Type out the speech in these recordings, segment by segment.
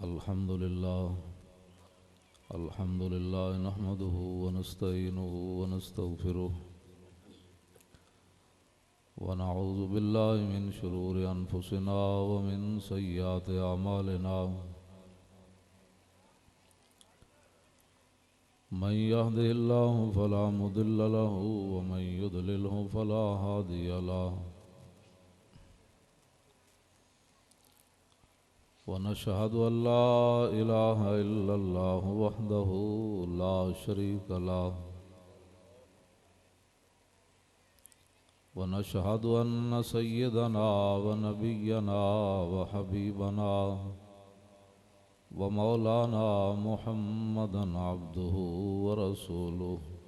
अल्हम्दुलिल्लाह नहमदुहु व नस्तईनुहु व नस्तगफिरुह व नऊज़ु बिल्लाहि मिन शुरूरि अनफुसिना व मिन सय्यिआति अमालिना मन यहदिहिल्लाहु फला मुदिल्ल लहु व मन युद्लिलहु फला हादिय लहु वनशहदु अल्ला इलाहा इल्लल्लाह वहदहु ला शरीक लहु वनशहदु अन्न सय्यदना व नबिय्यना व हबीबना व मौलाना मुहम्मदन अब्दुहु व रसूलुहु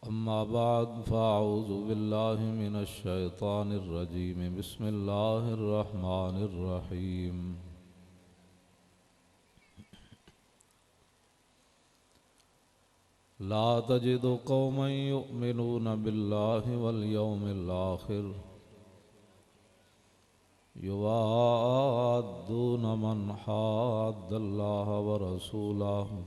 अम्मा बाद फ़अऊज़ु बिल्लाहि मिनश शैतानिर रजीम बिस्मिल्लाहिर रहमानिर रहीम ला तजिदु कौमन युमिनून बिल्लाहि वल यौमिल आखिर युवाद्दून मन हाद्दल्लाह व रसूलहु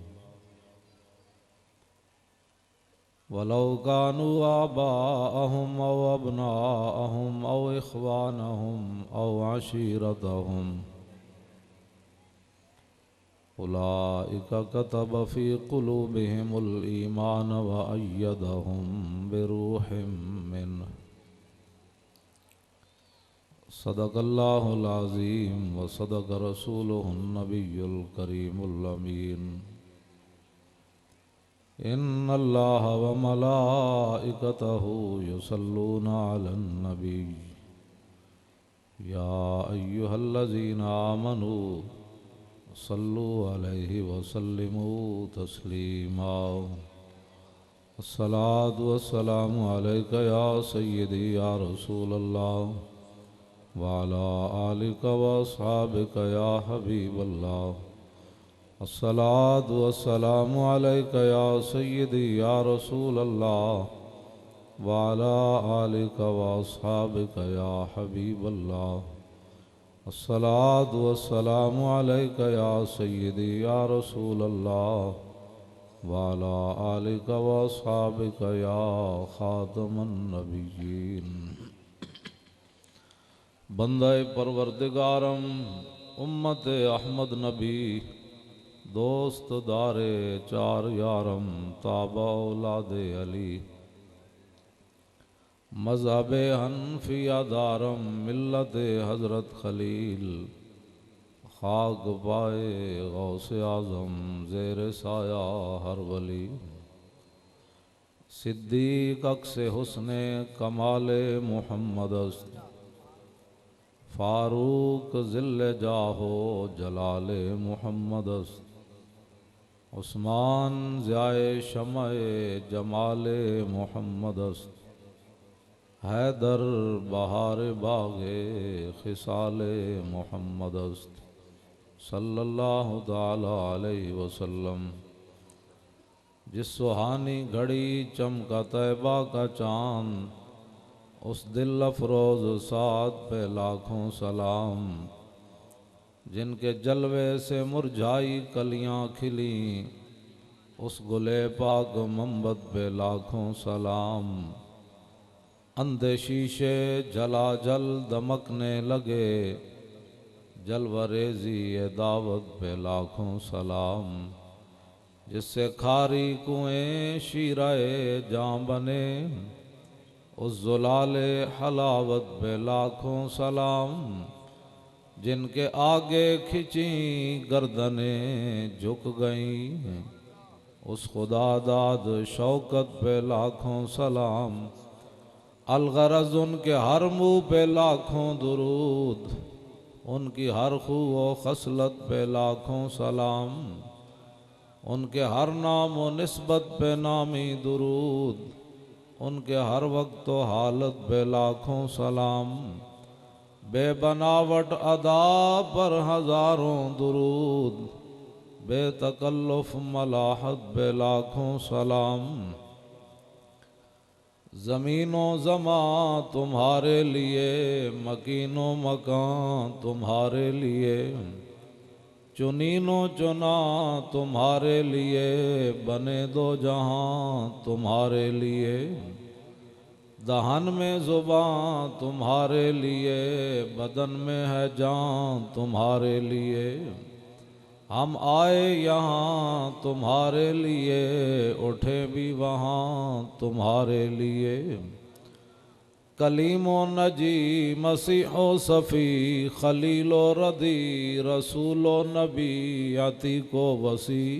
वलौ कानू आबाअहुम औ अब्नाअहुम औ इख्वानहुम औ अशीरतहुम उलाइका कतब फ़ी क़ुलूबिहिमुल ईमान व अय्यदहुम बिरूहिम मिन्हु सदक़ल्लाहुल अज़ीम व सदक़ रसूलुहुन नबियुल करीमुल अमीन इन्नल्लाह व मलाइकतहु युसल्लूना अलन नबी या अय्युहल्लज़ीना आमनू सल्लु अलैहि व सल्लिमू तस्लीमा अस्सलातु वस्सलामु अलैका या सय्यदी या रसूलल्लाह व अला आलिका व अस्हाबिका या हबीबल्लाह अस्सलातु वस्सलामु अलैका या सय्यदी या रसूलल्लाह व अला आलिका व अस्हाबिका या हबीबल्लाह अस्सलातु वस्सलामु अलैका या सय्यदी या रसूलल्लाह व अला आलिका व अस्हाबिका या खातमन नबिय्यीन। बंदे परवरदिगारम उम्मत अहमद नबी दोस्त दारे चार यारम ताबा औलादे अली मज़हब हनफिया दारम मिल्लत हज़रत खलील खाक पाए गौसे आज़म ज़ेर साया हर वली सिद्दीक़ अक्से हुस्ने कमाले मुहम्मद फ़ारूक ज़िल्ले जाहो जलाले मुहम्मद उस्मान ज़ियाए शमए जमाले मुहम्मद हैदर बहार बागे खिसाले मुहम्मद सल्लल्लाहु ताला अलैहि वसल्लम। जिस सुहानी घड़ी चमका तैबा का चाँद उस दिल अफरोज़ साद पे लाखों सलाम जिनके जलवे से मुरझाई कलियां खिली उस गुले पाक मंबत पे लाखों सलाम। अंधे शीशे जला जल दमकने लगे जलवरेजी ये दावत पे लाखों सलाम। जिससे खारी कुएं शीराए जां बने उस जुलाले हलावत पे लाखों सलाम। जिनके आगे खिंची गर्दने झुक गईं उस खुदा दाद शौकत पे लाखों सलाम। अलगरज उनके हर मुँह पे लाखों दुरूद उनकी हर खू व खसलत पे लाखों सलाम। उनके हर नाम व निस्बत पे नामी दुरूद उनके हर वक्त व हालत पे लाखों सलाम। बेबनावट अदा पर हजारों दुरूद बेतकल्लुफ मलाहत पे लाखों सलाम। ज़मीनो ज़मा तुम्हारे लिए, मकीनो मकान तुम्हारे लिए, चुनीनो चुना तुम्हारे लिए, बने दो जहां तुम्हारे लिए। दहन में ज़ुबान तुम्हारे लिए, बदन में है जान तुम्हारे लिए। हम आए यहाँ तुम्हारे लिए, उठे भी वहाँ तुम्हारे लिए। कलीमो नजी मसीहो सफ़ी, खलीलो रदी रसूलो नबी, अतीको वसी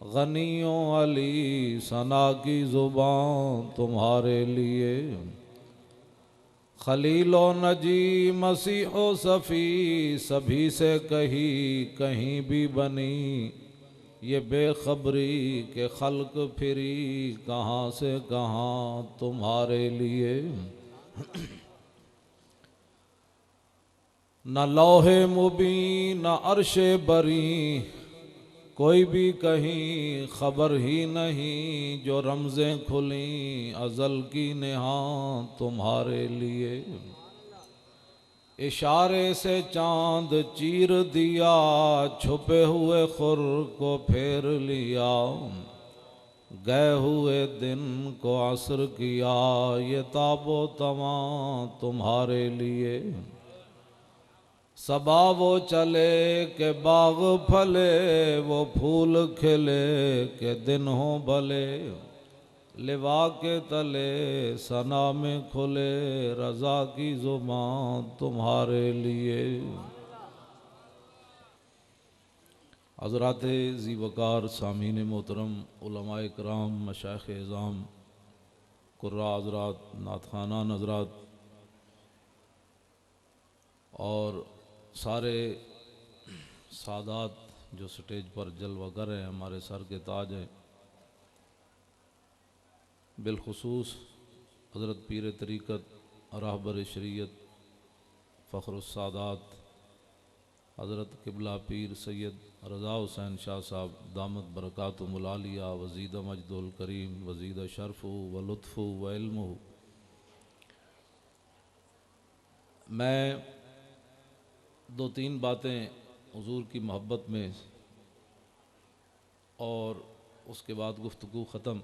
गनियो अली, सना की ज़ुबान तुम्हारे लिए। खलीलो नजी मसीहो सफ़ी, सभी से कही कहीं भी बनी ये बेखबरी के खल्क फिरी, कहाँ से कहाँ तुम्हारे लिए। न लौहे मुबीन न अर्शे बरी, कोई भी कहीं खबर ही नहीं, जो रमज़ें खुली अज़ल की नेहा तुम्हारे लिए। इशारे से चांद चीर दिया, छुपे हुए खुर को फेर लिया, गए हुए दिन को असर किया, ये ताबो तमा तुम्हारे लिए। सबा वो चले के बाग फले, वो फूल खिले के दिन हो भले, लिवा के तले सना में खुले, रज़ा की ज़ुबान तुम्हारे लिए। हज़रात ज़ी वक़ार सामीन मोहतरम, उलमाए कराम, मशाइख़ इज़ाम, कुर्रा हज़रात, नातख़ानान हज़रात और सारे सादात जो स्टेज पर जलवागर हैं, हमारे सर के ताज हैं। बिलखुसूस हज़रत पीर तरीक़त रहबर शरीयत फ़ख्रुस्सादात हज़रत क़िबला पीर सैयद रज़ा हुसैन शाह साहब दामत बरकातुहुल आलिया, वज़ीद मजदुल करीम, वज़ीद शरफ़ु व लुत्फ़ु व इल्मु। मैं दो तीन बातें हुज़ूर की मोहब्बत में और उसके बाद गुफ्तगू ख़त्म।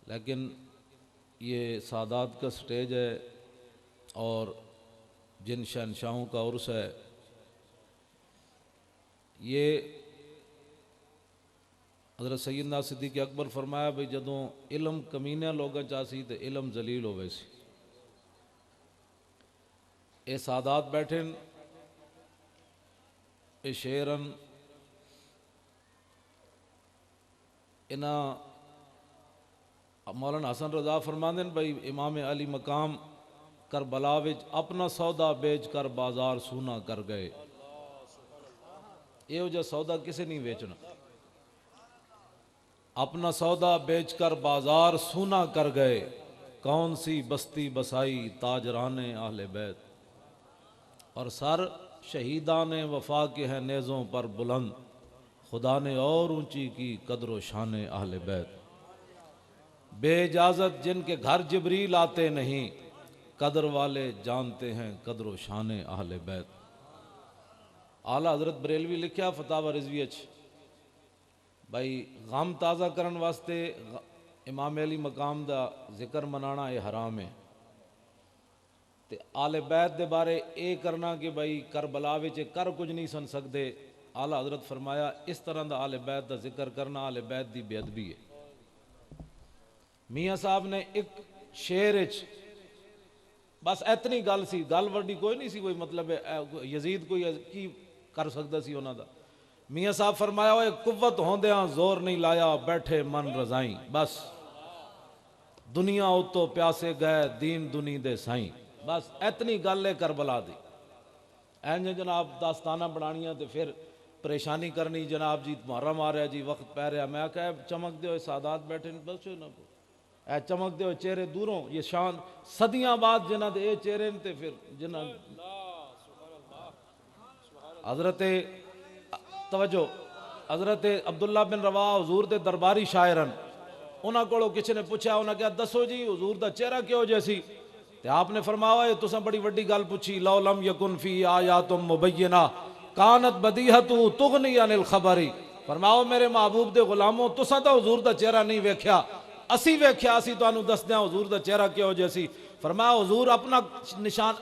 लेकिन ये सादात का स्टेज है और जिन शहंशाहों का उर्स है, ये हज़रत सैयदना सिद्दीक़ अकबर फरमाया भाई जदों इलम कमीने लोगों चासी तो इलम जलील होवे सी। ये सादात बैठे ये शेरन इना मौलाना हसन रज़ा फरमांदे भाई इमाम अली मकाम करबला विच अपना सौदा बेच कर बाजार सूना कर गए। यो जो सौदा किसे नहीं बेचना, अपना सौदा बेच कर बाजार सूना कर गए, कौन सी बस्ती बसाई ताजराने आहले बैत, और सर शहीदान वफा के हैं नेज़ों पर बुलंद, खुदा ने और ऊंची की कदर शान आहले बैत। बेइजाज़त जिनके घर जिब्रील आते नहीं, कदर वाले जानते हैं कदर शान आहले बैत। आला हज़रत बरेलवी लिखा फतावा रिजवी भाई गम ताज़ा करन वास्ते इमाम अली मकाम दा जिक्र मनाना ये हराम है, ते आले बैत दे बारे ये करना कि भाई करबला विच कर कुछ नहीं सुन सकते। आला हज़रत फरमाया इस तरह का आले बैत का जिक्र करना आले बैत की बेअदबी है। मियाँ साहब ने एक शेर बस इतनी गल सी, गल वड्डी कोई नहीं सी, कोई मतलब यजीद कोई की कर सकता सी उन्हां दा। मियाँ साहब फरमाया ओए कुव्वत होंदियां जोर नहीं लाया, बैठे मन रजाई, बस दुनिया उतो प्यासे गए दीन दुनी दे साई, बस इतनी गल है करबला दी। इंज जनाब दास्ताना बनानियां तो फिर परेशानी करनी, जनाब जी मुहर्रम आ रहा जी, वक्त पै रहा। मैं कह चमकते हुए सादात बैठे बस ना ए चमकते हुए चेहरे दूरों, ये शान सदियां बाद जिन्हों के ये चेहरे ने, तो फिर जिन्हों हजरत तवज्जो हजरत अब्दुल्ला बिन रवा हुजूर दे दरबारी शायरन, उन्होंने को किसी ने पूछा, उन्हें कहा दसो जी हुजूर दा चेहरा क्यों जैसी? ते आपने फरमाया ये तुसा बड़ी वड्डी गल पूछी, लौ लम यकुन फी आयातुम मुबय्यिना कानत बदीहतु तुगनी अनिल खबरी। फरमाओ मेरे महबूब दे गुलामों, तुसा तो हुजूर दा चेहरा नहीं वेख्या, असी वेख्या, असी तुहानू दस दिया हुजूर दा चेहरा क्यों जैसी। फरमाया हुजूर अपना निशान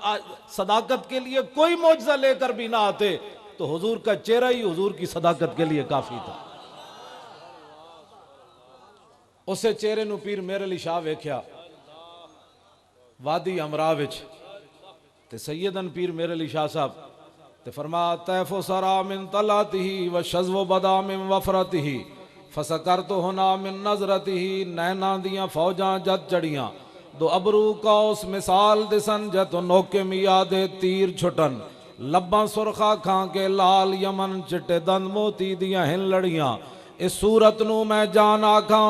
सदाकत के लिए कोई मौजज़ा लेकर भी ना आते तो हुजूर का चेहरा ही हुजूर की सदाकत के लिए काफी था। उसे चेहरे नू पीर मेरे अली शाह वेख्या वादी हमरा विच, ते सैयदन पीर मेरे अली शाह साहब ते फरमा तैफो सरा मिन तलातिही व शज़्व बदा मिन वफरतिही फसकर तो होना मिन नजरतिही। नैना दियां फौजां जद चढ़ियां दो अबरू कौस मिसाल दिसन जत नोके मिया दे तीर छुटन। लब्बां सुरखा खां के लाल यमन चिट्टे दंद मोती दियां हिन लड़ियां। इस सूरत नू मैं जान आखां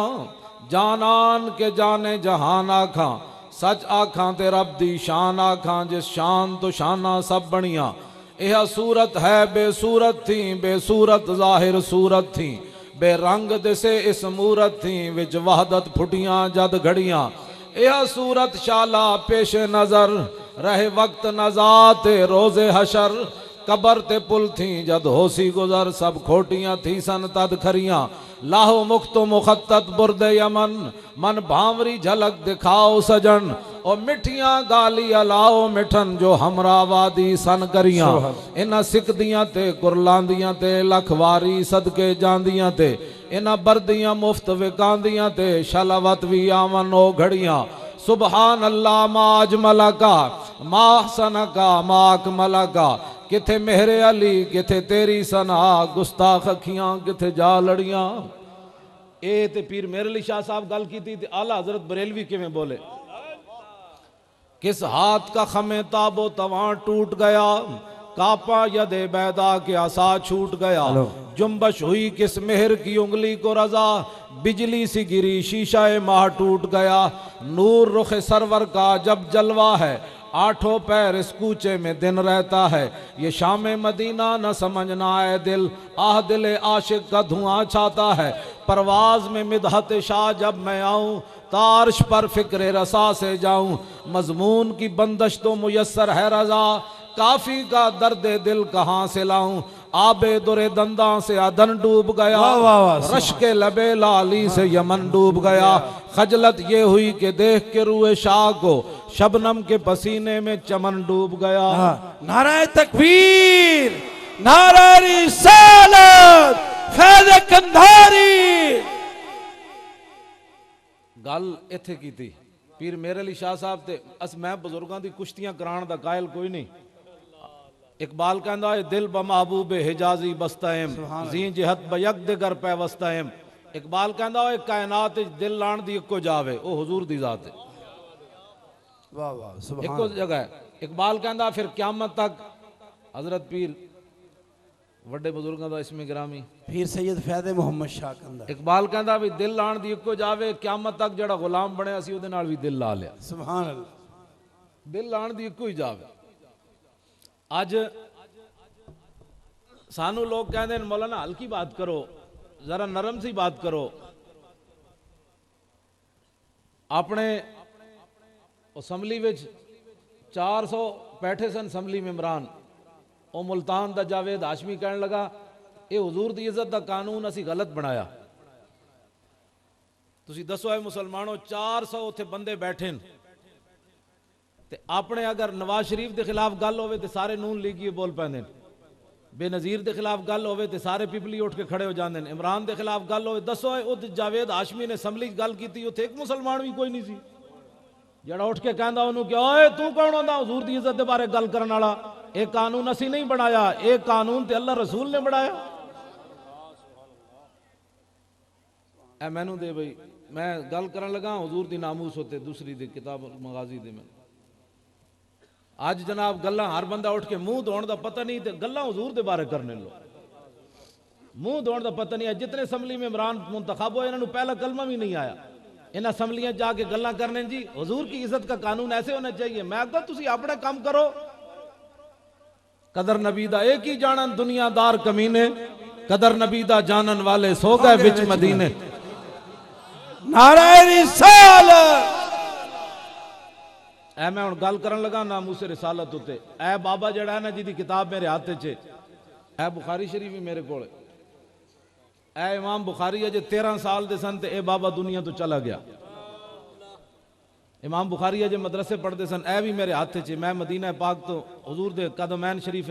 जानान के जाने जहान आखां। सच आखां ते रब दी शान आखां जिस शान तो शाना सब बनिया। यह सूरत है बेसूरत थी बेसूरत जाहिर सूरत थी। बेरंग दिसे इस मूरत थी विच वहदत फुटियां जद घड़ियां। यह सूरत शाला पेश नजर रहे वक्त नजाते रोजे हशर। कबर ते पुल थी जद होसी गुजर सब खोटियां थी सन तद खरियां। लाहो मुख्तो मुखत्तत बुरदे यमन मन भावरी झलक दिखाओ सजन। और मिठियां गाली अलाओ मिठन जो हमरा वादी सन करियां। इन्हां सिकदियां ते कुरलांदियां ते लखवारी सदके जांदियां ते इन्हां बरदियां मुफ्त विकांदियां ते शलवत भी आवन ओ घड़ियां। सुबहान अल्लाह माज मलका माहसन का माक मलका। किथे मेहरे अली किथे तेरी सना गुस्ताख अखियां किथे जा लड़ियां। ए ते पीर मेरे अली शाह साहब गल की थी। आला हजरत बरेलवी किवें बोले, किस हाथ का खमे ताबो तवां टूट गया कापा यदे बैदा के आसा छूट गया। जुम्बश हुई किस मेहर की उंगली को रजा बिजली सी गिरी शीशाए माह टूट गया। नूर रुख सरवर का जब जलवा है आठों पैर इस कूचे में दिन रहता है। ये शाम मदीना न समझना है दिल आह दिल आशिक का धुआं छाता है। परवाज में मिदहत शाह जब मैं आऊं तारश पर फिक्र रसा से जाऊं। मजमून की बंदश तो मुयस्सर है रजा काफी का दर्द दिल कहाँ से लाऊं। आबे दुरे दंदा से अदन डूब गया रश के लबे लाली से यमन डूब गया। खजलत ये हुई कि देख के रुए शाह को शबनम के पसीने में चमन डूब गया। नाराए तकबीर नाराए रिसालत फैज़ कंधारी। गल इत्थे की थी पीर मेरे अली शाह साहब ते अस मैं बुजुर्गों दी कुश्तियां कराण दा कायल कोई नहीं। इकबाल कहंदा है दिल ब महबूब हिजाजी बस्ताएम जी जिहत बयक दिगर पैवस्ताएम। इकबाल कहंदा है कायनात दिल लाण दी इक्को जावे ओ हुजूर दी जात है। वाह वाह सुभान इक्को जगह है। इकबाल कहंदा फिर क़यामत तक हजरत पीर वड्डे बुजुर्गों दा इसमें गिरामी पीर सैयद फैज़ मोहम्मद शाह कंदा। इकबाल कहंदा भी दिल लाण दी इक्को जावे क़यामत तक जेड़ा गुलाम बने असी उहदे नाल भी दिल ला लिया। सुभान अल्लाह। दिल लाण दी इक्को ही जावे। अज सानू लोग कहते हैं मौलाना हल्की बात करो जरा नरम सी बात करो। अपने असम्बली विच 400 बैठे सन असम्बली मेंबरान। ओ मुल्तान दा जावेद हाशमी कहने लगा ये हुजूर दी इज्जत दा कानून असी गलत बनाया। तुसी दसो है मुसलमानों 400 उत्थे बंदे बैठे ते अपने अगर नवाज शरीफ के खिलाफ गल होवे ते सारे नून लीगी बोल पैंदे। बेनजीर के खिलाफ गल होवे ते सारे पिपली उठ के खड़े हो जाते हैं। इमरान के खिलाफ गल होवे दसो उत जावेद हाशमी ने असम्बली गल की उत्थे एक मुसलमान भी कोई नहीं सी जड़ा उठ के कहंदा ओनू कि ओए तू कौन होंदा हुजूर दी इज्जत दे बारे गल करन वाला। ये कानून असी नहीं बनाया ये कानून ते अल्लाह रसूल ने बनाया। ए मैनू दे भाई मैं गल करन लगा हुजूर दी नामूस होते दूसरी दी किताब मगाजी दे में आज जनाब गल्लां हर बंदा उठ के मुंह धोण दा पता नहीं ते गल्लां हुजूर दे बारे करने लो। मुंह धोण दा पता नहीं है। जितने असम्बली में इमरान मुंतखब हो इन्होंने पहला कलमा भी नहीं आया। इन असम्बलियां जाके गल्लां करने जी हुजूर की इज्जत का कानून ऐसे होना चाहिए। मैं अगर तुसी अपना काम करो कदर नबी दा एक ही जानन दुनियादार कमीने कदर नबी दा जानन वाले सो गए बिच मदीने। नाराए रिसालत। ऐ मैं हुण गल करन लगा नामूसे रिसालत उत्ते। ऐ बाबा जड़ा है ना जिहदी किताब मेरे हाथ च, ऐ बुखारी शरीफ भी मेरे कोल। ऐ इमाम बुखारी अजे 13 साल दे सन ते ए बाबा दुनिया तो चला गया। इमाम बुखारी अजे मदरसे पढ़ते सन। ऐ भी मेरे हाथ च। मैं मदीना पाक तो हुजूर दे कदमैन शरीफ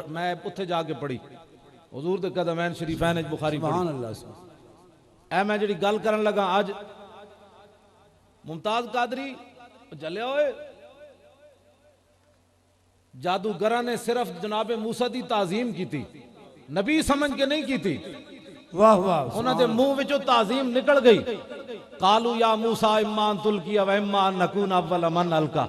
मैं उत्थे जाके पढ़ी। हुजूर दे कदमैन शरीफैन बुखारी सुभान पढ़ी। अल्लाह। ऐ मैं जिहड़ी गल करन लगा अज मुमताज कादरी जलिया होए जादूगरा ने सिर्फ जनाबे मूसा दी ताजीम की थी, नबी समझ के नहीं की थी। वाह वाह। उन्होंने मुंह विचों ताजीम निकल गई। कालू या मूसा इम्मान तुल किया व इम्मान नकून अव्वल मन अलका।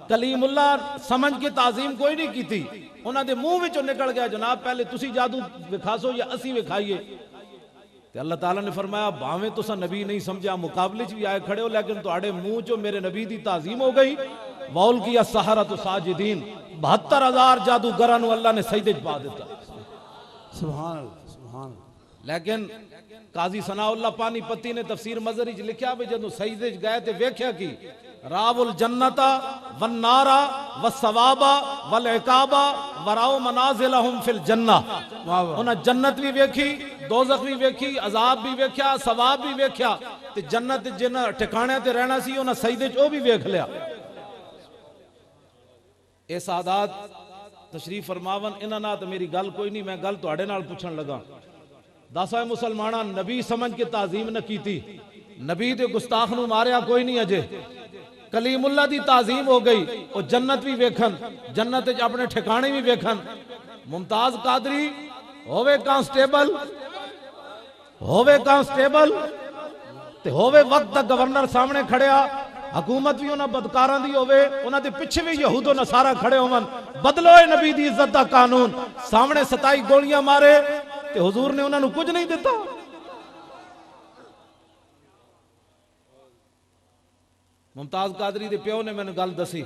कलीमुल्लाह समझ के ताजीम कोई नहीं की थी, उन्होंने मुंह विचों निकल गया जनाब पहले तुसी जादू विखासो या असी विखाइए। तो अल्लाह ताला ने फरमाया भावें तुसा नबी नहीं समझा मुकाबले च भी आए खड़े हो, लेकिन तुहाडे मुंह चो मेरे नबी दी ताजीम हो गई। वौल किया सहारा तो साजिदीन 72,000 जादूगरां नूं अल्लाह ने सजदे च पा दिता। सुभान अल्लाह सुभान। लेकिन काजी सनाउल्लाह पानीपति ने तफसीर मजरी च लिखा भी जदों सजदे च गए ते वेख्या कि रावुल जन्नता वन नारा व सवाबा वल इकाबा वराओ मनाजिलहुम फिल जन्ना। उन्हें जन्नत भी वेखी, दोज़ख भी वेखी, अजाब भी वेख्या, सवाब भी वेख्या ते जन्नत जिन्हां ठिकाणे ते रहना सी उन्हें सजदे च ओ भी वेख लिया। ए सादात तशरीफ फरमावन इन्हां नाल ते मेरी गल कोई नहीं, मैं गल तुहाडे नाल पुछण लगा। दस है मुसलमाना नबी समझ के ताजीम न की थी, नबी दे गुस्ताख नूं मारिया कोई नहीं अजे। कलीमुल्लाह दी ताजीम हो गई, और जन्नत भी वेखन, जन्नत च अपने ठिकाने भी वेखन। मुमताज कादरी होवे कांस्टेबल ते होवे वक्त दा गवर्नर सामने खड़िया, हुकूमत भी उन्हां बदकारां दी होवे, उन्हां दे पिछे भी यहूदो नसारा खड़े होवन। बदलो ए नबी दी इज्जत दा कानून। सामने 27 गोलियां मारे ते हुजूर ने उन्हां नूं कुछ नहीं दिता। मुमताज कादरी दे प्यो ने मैंने गल दसी,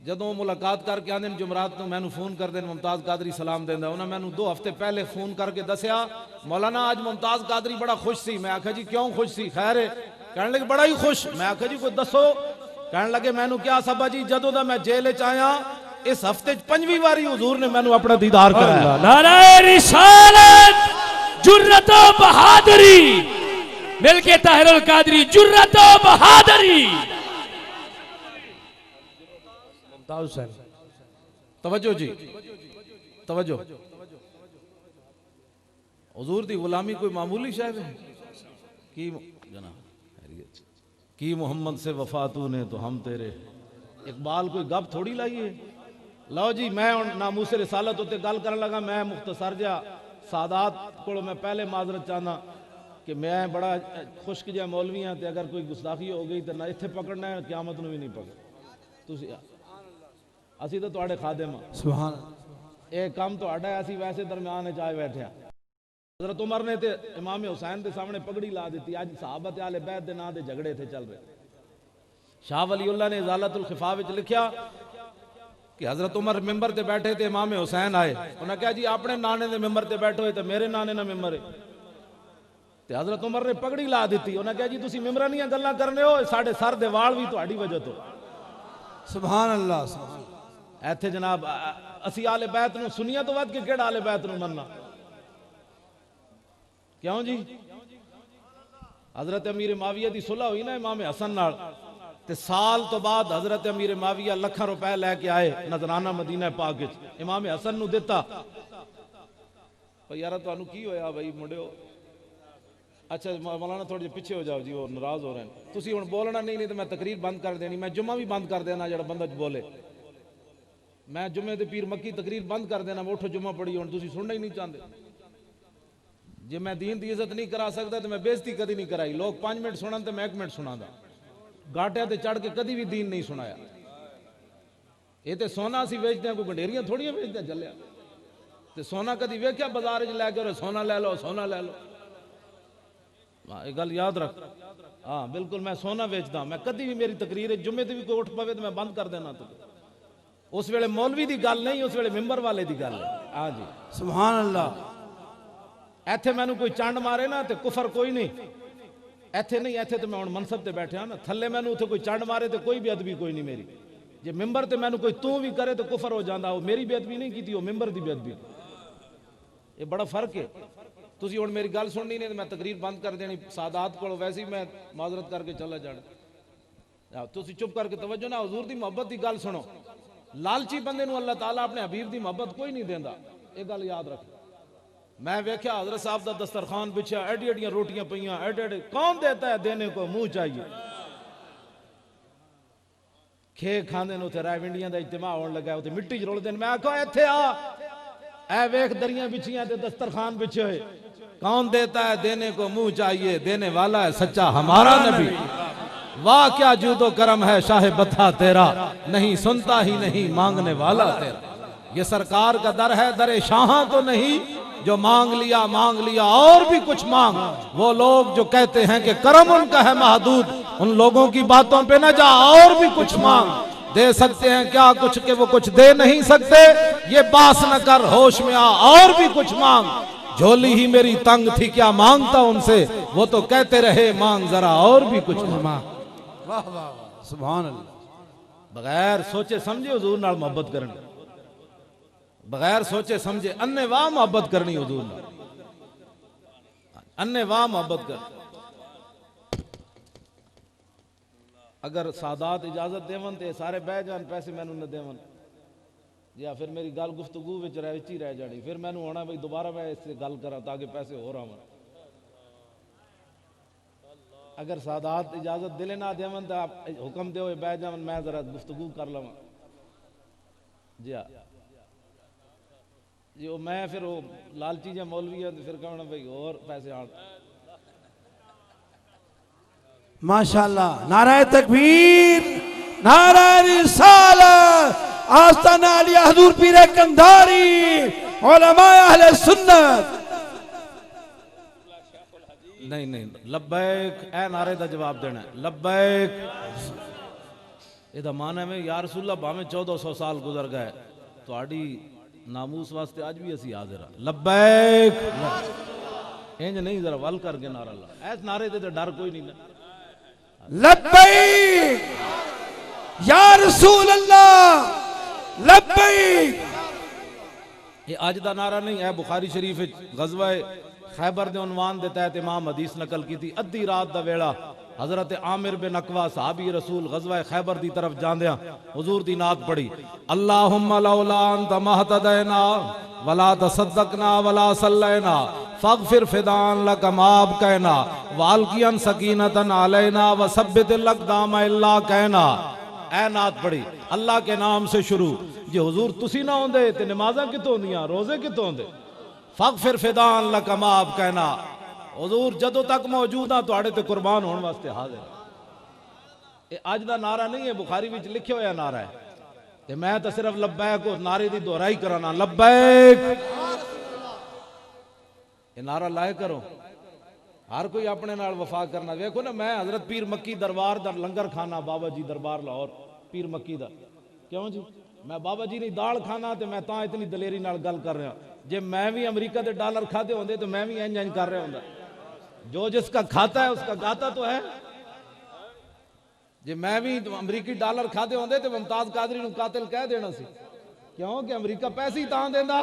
जदों मुलाकात करके आंदे जुमरात नूं मैनू फोन करदे मुमताज कादरी सलाम देंदा। उन्हें मैनू 2 हफ्ते पहले फोन करके दसिया मौलाना आज मुमताज कादरी बड़ा खुश सी। मैं आख्या जी क्यों खुश सी? खैर है? कहने लगे बड़ा ही खुश। मैं आख्या जी कोई दसो। कहने लगे मैनू क्या साबा जी जदों दा मैं जेल च आया इस हफ्ते 5वीं बारी हुजूर ने मैनू अपना दीदार कराया। नाराए रिसालत जुर्रत व बहादुरी मिलके ताहिरुल कादरी जुर्रत व बहादुरी। तवज्जो जी तवज्जो। हुजूर दी गुलामी कोई मामूली शय है की जना की मोहम्मद से वफा तूने तो हम तेरे। इकबाल कोई गप थोड़ी लाई है। लो जी मैं नामूसे रिसालत उत्ते गल करन लगा। मैं मुख्तसर जा सादात को मैं पहले माजरत चाहना कि मैं बड़ा खुश्क जिहा मौलवी हाँ, तो अगर कोई गुस्ताखी हो गई तो ना इत्थे पकड़ना है क़यामत नूं भी नहीं पकड़। तुसीं असी तो तुहाडे खादिम हां। सुभान। ये काम तुहाडा है, असी वैसे दरम्यान च आए बैठे हां। हज़रत उमर ने ते इमाम हुसैन के सामने पगड़ी ला दी। अज सहाबत आले बैत के नाम से झगड़े थे चल रहे। शाह वलीउल्लाह ने इजालतुल खिफा विच लिखा कि हज़रत उमर मिंबर ते बैठे थे, इमाम हुसैन आए। उन्हें कहा जी अपने नाने के मिंबर ते बैठो तो मेरे नाने ना मिंबर है। तो हज़रत उमर ने पगड़ी ला दी। उन्हें कहा जी तुसीं मिंबरां दीयां गल्लां करने हो, साडे सर दे वाल भी तुहाडी वजह तो। सुभान अल्लाह सुभान। इत्थे जनाब असी आले बैत नूं सुनिया तो वध के किहड़ा आले बैत नूं मनना? क्यों जी? हजरत अमीर माविया की सुलह हुई ना इमाम हसन नाल, ते साल तो बाद हजरत अमीर माविया लाखां रुपए लैके आए नजराना मदीना पाक विच इमाम हसन नूं दिता। भाई यार तुहानू की होया भाई मुंडियो? अच्छा मौलाना थोड़े पीछे हो जाओ जी, वो नाराज हो रहे हैं। तुसीं हुण बोलना नहीं तो मैं तकरीर बंद कर देनी। मैं जुम्मा भी बंद कर देना जो बंदा बोले। मैं जुम्मे ते पीर मक्की तकरीर बंद कर देना। मैं उठो जुम्मा पढ़ी हुण तुसीं सुनना ही नहीं चाहते। जे मैं दीन की इज्जत नहीं करा सकता तो मैं बेइज्जती कदी नहीं कराई। लोग 5 मिनट सुनन तो मैं 1 मिनट सुनादा। गाटिया ते चढ़ के कदी भी दीन नहीं सुनाया। ये तो सोना असीं वेचदे कोई गंडेरियां थोड़ियां वेचदे जलिया। ते सोना कदी वेख्या बाजार च लैके सोना ले लो सोना ले लो। ये गल याद रख। हाँ बिल्कुल मैं सोना बेचदा। मैं कदी भी मेरी तकरीर जुम्मे ते भी कोई उठ पवे तो मैं बंद कर देना। तो उस वेले मौलवी की गल नहीं, उस वेले मिंबर वाले की गल है। हाँ जी सुभान अल्लाह। इत्थे मैनू कोई चंड मारे ना तो कुफर कोई नहीं। ਇੱਥੇ ਨਹੀਂ, ਇੱਥੇ ਤੇ ਮੈਂ ਹੁਣ ਮਨਸਬ ਤੇ ਬੈਠਿਆ ਨਾ, ਥੱਲੇ ਮੈਨੂੰ ਉੱਥੇ ਕੋਈ ਚੰਡ ਮਾਰੇ ਤੇ ਕੋਈ ਬੇਅਦਬੀ ਕੋਈ ਨਹੀਂ ਮੇਰੀ। ਜੇ ਮਿੰਬਰ ਤੇ ਮੈਨੂੰ ਕੋਈ ਤੂੰ ਵੀ ਕਰੇ ਤਾਂ ਕੁਫਰ ਹੋ ਜਾਂਦਾ, ਉਹ ਮੇਰੀ ਬੇਅਦਬੀ ਨਹੀਂ ਕੀਤੀ, ਉਹ ਮਿੰਬਰ ਦੀ ਬੇਅਦਬੀ। ਇਹ ਬੜਾ ਫਰਕ ਹੈ। ਤੁਸੀਂ ਹੁਣ ਮੇਰੀ ਗੱਲ ਸੁਣਨੀ ਨਹੀਂ ਤੇ ਮੈਂ ਤਕਰੀਰ ਬੰਦ ਕਰ ਦੇਣੀ, ਸਾਦਾਤ ਕੋਲ ਵੈਸੇ ਹੀ ਮੈਂ ਮਾਜ਼ਰਤ करके चला जाना। ਤੁਸੀਂ चुप करके तवज्जो ना, हुजूर दी मोहब्बत की गल सुनो। लालची बंदे नूं अल्लाह ताला अपने हबीब की मोहब्बत कोई नहीं देंदा, ये गल याद रख। मैं वेख्या हजरत साहब का दस्तरखान बिछा, एडी एडियां रोटियां पईयां, एडे एडे, कौन देता है देने को, मुंह चाहिए। खे खांदे ने, उत्थे रायविंडियां दा इज्तिमा होण लगा, उत्थे मिट्टी च रुलदे ने। मैं आखो इत्थे आ, ए वेख दरियां बिछियां ते दस्तरखान बिछे होए, कौन देता है देने को मुंह चाहिए, देने वाला है सच्चा हमारा नबी। वाह क्या जूदो करम है शाह बता तेरा, नहीं सुनता ही नहीं मांगने वाला तेरा। ये सरकार का दर है, दर शाह तो नहीं, जो मांग लिया और भी कुछ मांग। वो लोग जो कहते हैं कि करम उनका है महदूद, उन लोगों की बातों पे न जा, और भी कुछ मांग। दे सकते हैं क्या कुछ के वो कुछ दे नहीं सकते, ये बास न कर होश में आ, और भी कुछ मांग। झोली ही मेरी तंग थी क्या मांगता उनसे, वो तो कहते रहे मांग जरा और भी कुछ मांग। वाह वाह वाह, सुभान अल्लाह। बगैर सोचे समझे हुजूर नाल मोहब्बत करनी, बगैर सोचे समझे अन्ने वाह मोहब्बत करनी हुजूर नाल, अन्ने वाह मोहब्बत कर। अगर सादात इजाजत देवन ते सारे बह जान, पैसे मैनू न देवन, या फिर मेरी गल गुफ्तगू विच रह जानी, फिर मैनू होना भाई दोबारा मैं इससे गल करा ताकि पैसे हो आवन। अगर सादात इजाजत दिले ना देवन तो आप हुक्म दो बह जावन, मैं जरा गुफ्तगू कर लवां जी। हाँ जी, वो मैं फिर वो लालची या मौलवी है, फिर कहना भाई और पैसे आन। माशाअल्लाह, नाराए तकबीर, नाराए रिसालत, आस्ताना अली हजूर पीर कंधारी, उलमाए अहले सुन्नत। नहीं नहीं, लब्बैक ए नारे का जवाब देना है, लब्बैक। ਇਹਦਾ ਮਾਨ ਹੈ ਯਾ ਰਸੂਲ ਅੱਲਾਹ ਭਾਵੇਂ 1400 ਸਾਲ ਗੁਜ਼ਰ ਗਏ, ਤੁਹਾਡੀ ਨਾਮੂਸ ਵਾਸਤੇ ਅੱਜ ਵੀ ਅਸੀਂ ਹਾਜ਼ਰ ਹਾਂ। ਲੱਬੈਕ ਇੰਜ ਨਹੀਂ, ਜ਼ਰਾ ਵੱਲ ਕਰਕੇ ਨਾਰਾ ਲਾ, ਇਸ ਨਾਰੇ ਤੇ ਡਰ ਕੋਈ ਨਹੀਂ ਨਾ। लब्बैक या रसूल अल्लाह, लब्बैक। ये आज का नारा नहीं है, बुखारी शरीफ गजवा खैबर के उनवान के तहत इमाम हदीस नकल की थी। अद्धी रात का वेला हजरत आमिर बिन अकवा साहबी रसूल गजवा खैबर की तरफ जांदिया हुजूर दी नात पढ़ी, अल्लाहुम्मा लौला अंत महतदैना वला तसद्दकना वला सल्लैना फगफिर फिदान लक माब कहना वालकियन सकीनतन अलैना व सब्बितिल अक़दाम इल्ला कहना। ए नात पढ़ी अल्लाह के नाम से शुरू, जे हुजूर तुसी ना होंदे ते नमाज़ां कितों होंदियां, रोजे कितों होंदे। फगफिर फिदान लक माब कहना, हुजूर जदों तक मौजूद हाँ तुहाडे ते कुर्बान होने वास्ते हाजिर। ये अज दा नारा नहीं है, बुखारी विच लिखे होया नारा है, ते मैं तो सिर्फ लब्बैक उस नारे की दोहराई कराना, लब्बैक। ये नारा लाए करो, हर कोई अपने नाल वफा करना। देखो ना, मैं हजरत पीर मक्की दरबार दा लंगर खाना, बाबा जी दरबार लाहौर पीर मक्की दा, क्यों जी मैं बाबा जी ने दाल खाना, तो मैं ता इतनी दलेरी नाल गल कर रहा। जे मैं भी अमरीका के डॉलर खाते होंदे तो मैं भी इंज इंज कर रहा होंदा। जो जिसका खाता है उसका गाता तो है। जे मैं भी अमरीकी डॉलर खाते होंदे तो मुमताज कादरी नूं कातिल कह देना सी, क्यों कि अमरीका पैसे ही तां देंदा,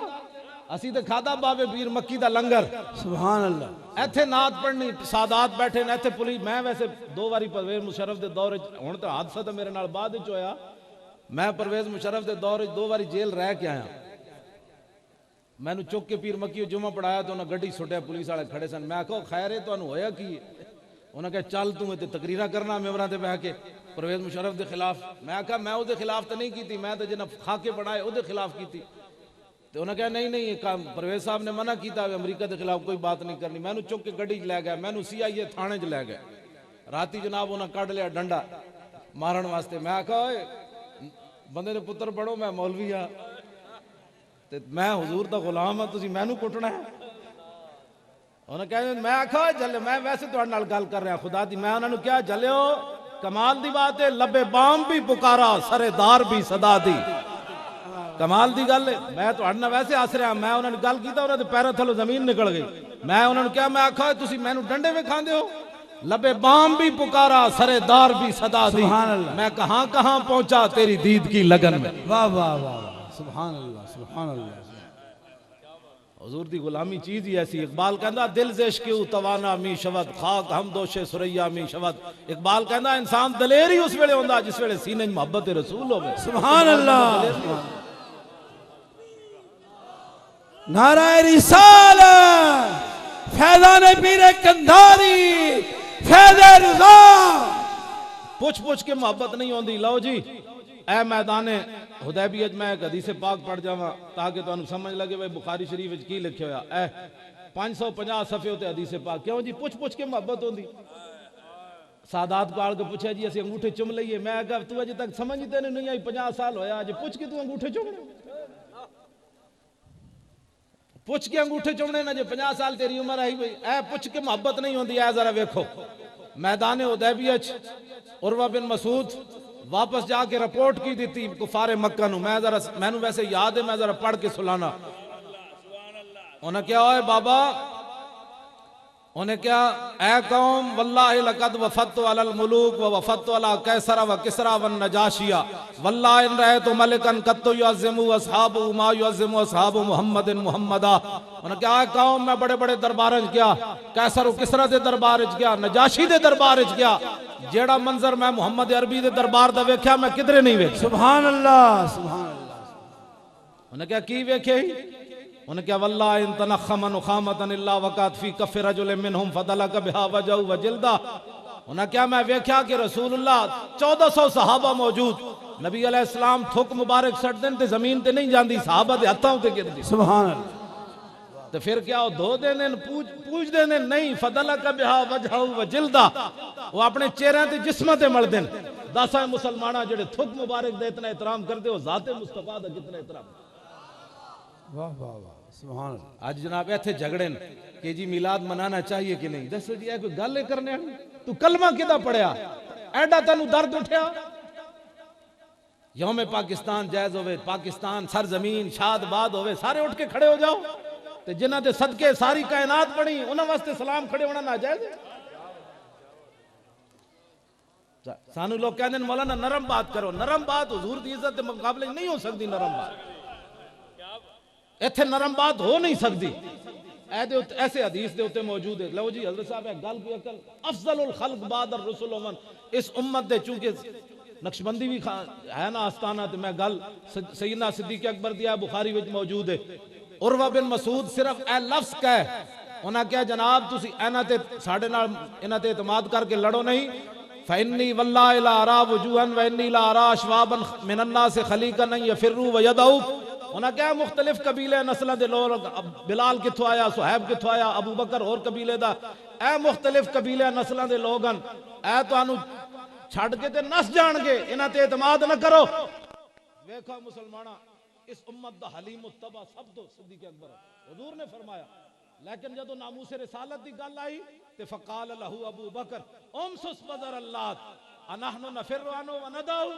असी तो खादा बाबे पीर मक्की दा लंगर। सुभान अल्लाह। इत्थे नात पढ़नी, सादात बैठे ने इत्थे पुलिस। मैं वैसे 2 बारी परवेज मुशर्रफ के दौर हुण तो हादसा तो मेरे नाल बाद विच होया, मैं परवेज मुशर्रफ के दौर 2 बारी जेल रह के आया। मैनू चुक के पीर मक्की जुमा पढ़ाया तो उन्हें गड्डी सुटिया, पुलिस वाले खड़े सन। मैं आखो खैर है तुहानू होया की? उन्हें कहा चल तू इत्थे तकरीरा करना मेंबरां ते बह के परवेज मुशर्रफ के खिलाफ। मैं आखा मैं उसके खिलाफ तो नहीं की, मैं तो जिन्हें खाके बनाए उसके खिलाफ की। तो उन्हें कहा नहीं नहीं, काम परवेज साहब ने मना किया, अमरीका के खिलाफ कोई बात नहीं करनी। मैनू चुक के गड्डी च लै गया, मैनू CIA थाने च लै गए। राती जनाब उन्हें कढ़ लिया डंडा मारन वास्ते। मैं आखा बंदे दे पुत्र पढ़ो, मैं मौलवी हाँ, मैं हुजूर दा गुलाम हाँ, तुसीं मैनू कुटना है? उन्हें कहा, मैं आखा जले, मैं वैसे तुहाडे नाल गल कर रहा खुदा दी। मैं उन्होंने क्या जलियो, कमाल दी बात है, लबे बाम भी पुकारा सरेदार भी सदा दी। कमाल दी गल है। मैं तुहाडे नाल वैसे हस रहा, मैं उन्होंने गल की, उन्होंने पैरों थल्लों जमीन निकल गई। मैं उन्होंने क्या, मैं आखा तुसीं मैनू डंडे में खांदे हो? लबे बाम भी पुकारा, सरेदार भी सदा दी। सुभान अल्लाह। मैं कहां कहां पहुंचा तेरी दीद की लगन में। वाह वाह वाह वाह, सुभान अल्लाह सुभान अल्लाह। हुजूर दी गुलामी चीज ही ऐसी। इकबाल कहंदा दिल जेश के तवाना मी शवद, खाक हम दोषे सुरैया मी शवद। इकबाल कहंदा इंसान दलेर ही उस वेले होंदा जिस वेले सीने च मोहब्बत रसूल होवे। सुभान अल्लाह। नाराए रिसालत, फैज़ान पीर कंधारी, फैज़ रज़ा। पूछ पूछ के मोहब्बत नहीं होंदी। लो जी ए मैदाने हुदैबिया मैं एक हदीस पाक पढ़ जावा ताकि तुहानू समझ लगे भाई बुखारी शरीफ विच की लिखिया होया। ए 550 सफ़े होते हदीस पाक। क्यों जी पूछ पूछ के मोहब्बत होंदी। सादात को आड़ के पूछा जी असं अंगूठे चुम लीए। मैं कहा तू अजे तक समझ ही तेन नहीं आई, 50 साल होया अज पूछ के तू अंगूठे चुमने, पूछ के अंगूठे चुमने ना जे 50 साल तेरी उम्र आई भाई। ए पूछ के मोहब्बत नहीं होंदी। ए जरा वेखो मैदान हुदैबिया उरवा बिन मसूद वापस जाके रिपोर्ट की दी थी कुफारे मक्का नू। मैं जरा मैनू वैसे याद है, मैं जरा पढ़ के सुनाना। उन्हें क्या होए बाबा, उन्हें क्या ए कौम वल्लाहि लक़द वफ़दतु अलल मुलूक व वफ़दतु अला कैसरा व किसरा व नजाशिया वल्लाहि इन रहतु मलिकन कत्तु युअज़्ज़िमु अस्हाबु मा युअज़्ज़िमु अस्हाबु मुहम्मदिन मुहम्मदा। उन्हें क्या है कौम मैं बड़े बड़े दरबार च गया, कैसर किसरा दे दरबार च गया, नजाशी दे दरबार च गया। जेड़ा मंजर मैं मुहम्मद अरबी दे दरबार दा वेख्या मैं किधरे नहीं वेख्या। सुभान अल्लाह सुभान अल्लाह। उन्हें क्या की वेखे, उन्हें क्या वल्लाह इन तनखमन खामतन इल्ला वक़त फी कफ़ रजुल मिनहुम फदलक बिहा वजहु व जिल्दा। उन्हें क्या मैं वेख्या कि रसूलुल्लाह 1400 सहाबा मौजूद, नबी अलैहिस्सलाम थुक मुबारक सट देन ते जमीन ते नहीं जांदी, सहाबा दे हत्थां ते गिरदी। सुभान अल्लाह। तो फिर क्या वो धो देने पूछ देने नहीं, फदलक बिहा वजहु व जिल्दा। वो अपने चेहरे ते जिस्म ते मल देन। दस है मुसलमाना जेड़े थुक मुबारक दे इतना एहतराम करते हो, जाते मुस्तफा दा कितना एहतराम। वाह वाह वाह सुभान अल्लाह। आज जनाब इतने झगड़े कि जी मिलाद मनाना चाहिए कि नहीं। दसो जी कोई गल करने तू कलमा किदा पढ़िया, एडा तेनू दर्द उठया। यौम पाकिस्तान जायज होवे, पाकिस्तान सर जमीन शाद बाद होवे, सारे उठ के खड़े हो जाओ। ते जिन्हां दे सदके सारी कायनात बनी उन्हां वास्ते सलाम खड़े होना नाजायज है। सानू लोग कहते हैं मौलाना नरम बात करो। नरम बात हुजूर दी इज्जत के मुकाबले नहीं हो सकती। नरम बात इत्थे नरम बात हो नहीं सकती। ऐसे हदीस दे उत्ते मौजूद है। लो जी हजरत साहब गल कोई अकल अफजलुल खल्क बाद रसूल उमन इस उम्मत दे चूंकि नक्शबंदी भी है ना आस्ताना, तो मैं गल सैयदना सिद्दीक अकबर दिया बुखारी विच मौजूद है। उरवा बिन मसूद सिर्फ ए लफ्ज कह उन्हें क्या जनाब तुसी इन्हां ते साडे नाल इन्हां ते इतमाद करके लड़ो नहीं। फइन्नी वल्लाहि ला अरा वजूहन व इन्नी ला अरा अशवाबन मिनन नास खलीकन यफिरु व यदऊ। उन्हें क्या मुख्तलिफ कबीले नस्लों के लोग, बिलाल किथों आया, सुहैब किथों आया, अबू बकर और कबीले दा, ए मुख्तलिफ कबीले नस्लों के लोग ए तुहानू छड़ के ते नस जाणगे, इन्हां ते इतमाद न करो। वेखो मुसलमाना इस उम्मत दा हलीम मुत्तबा सब तो सिद्दीक अकबर हुजूर ने फरमाया। लेकिन जदों नामूस रिसालत दी गल आई ते फकाल लहू अबू बकर उमसुस बदर अल्लाह अनहनु नफिरु अनु व नदऊ।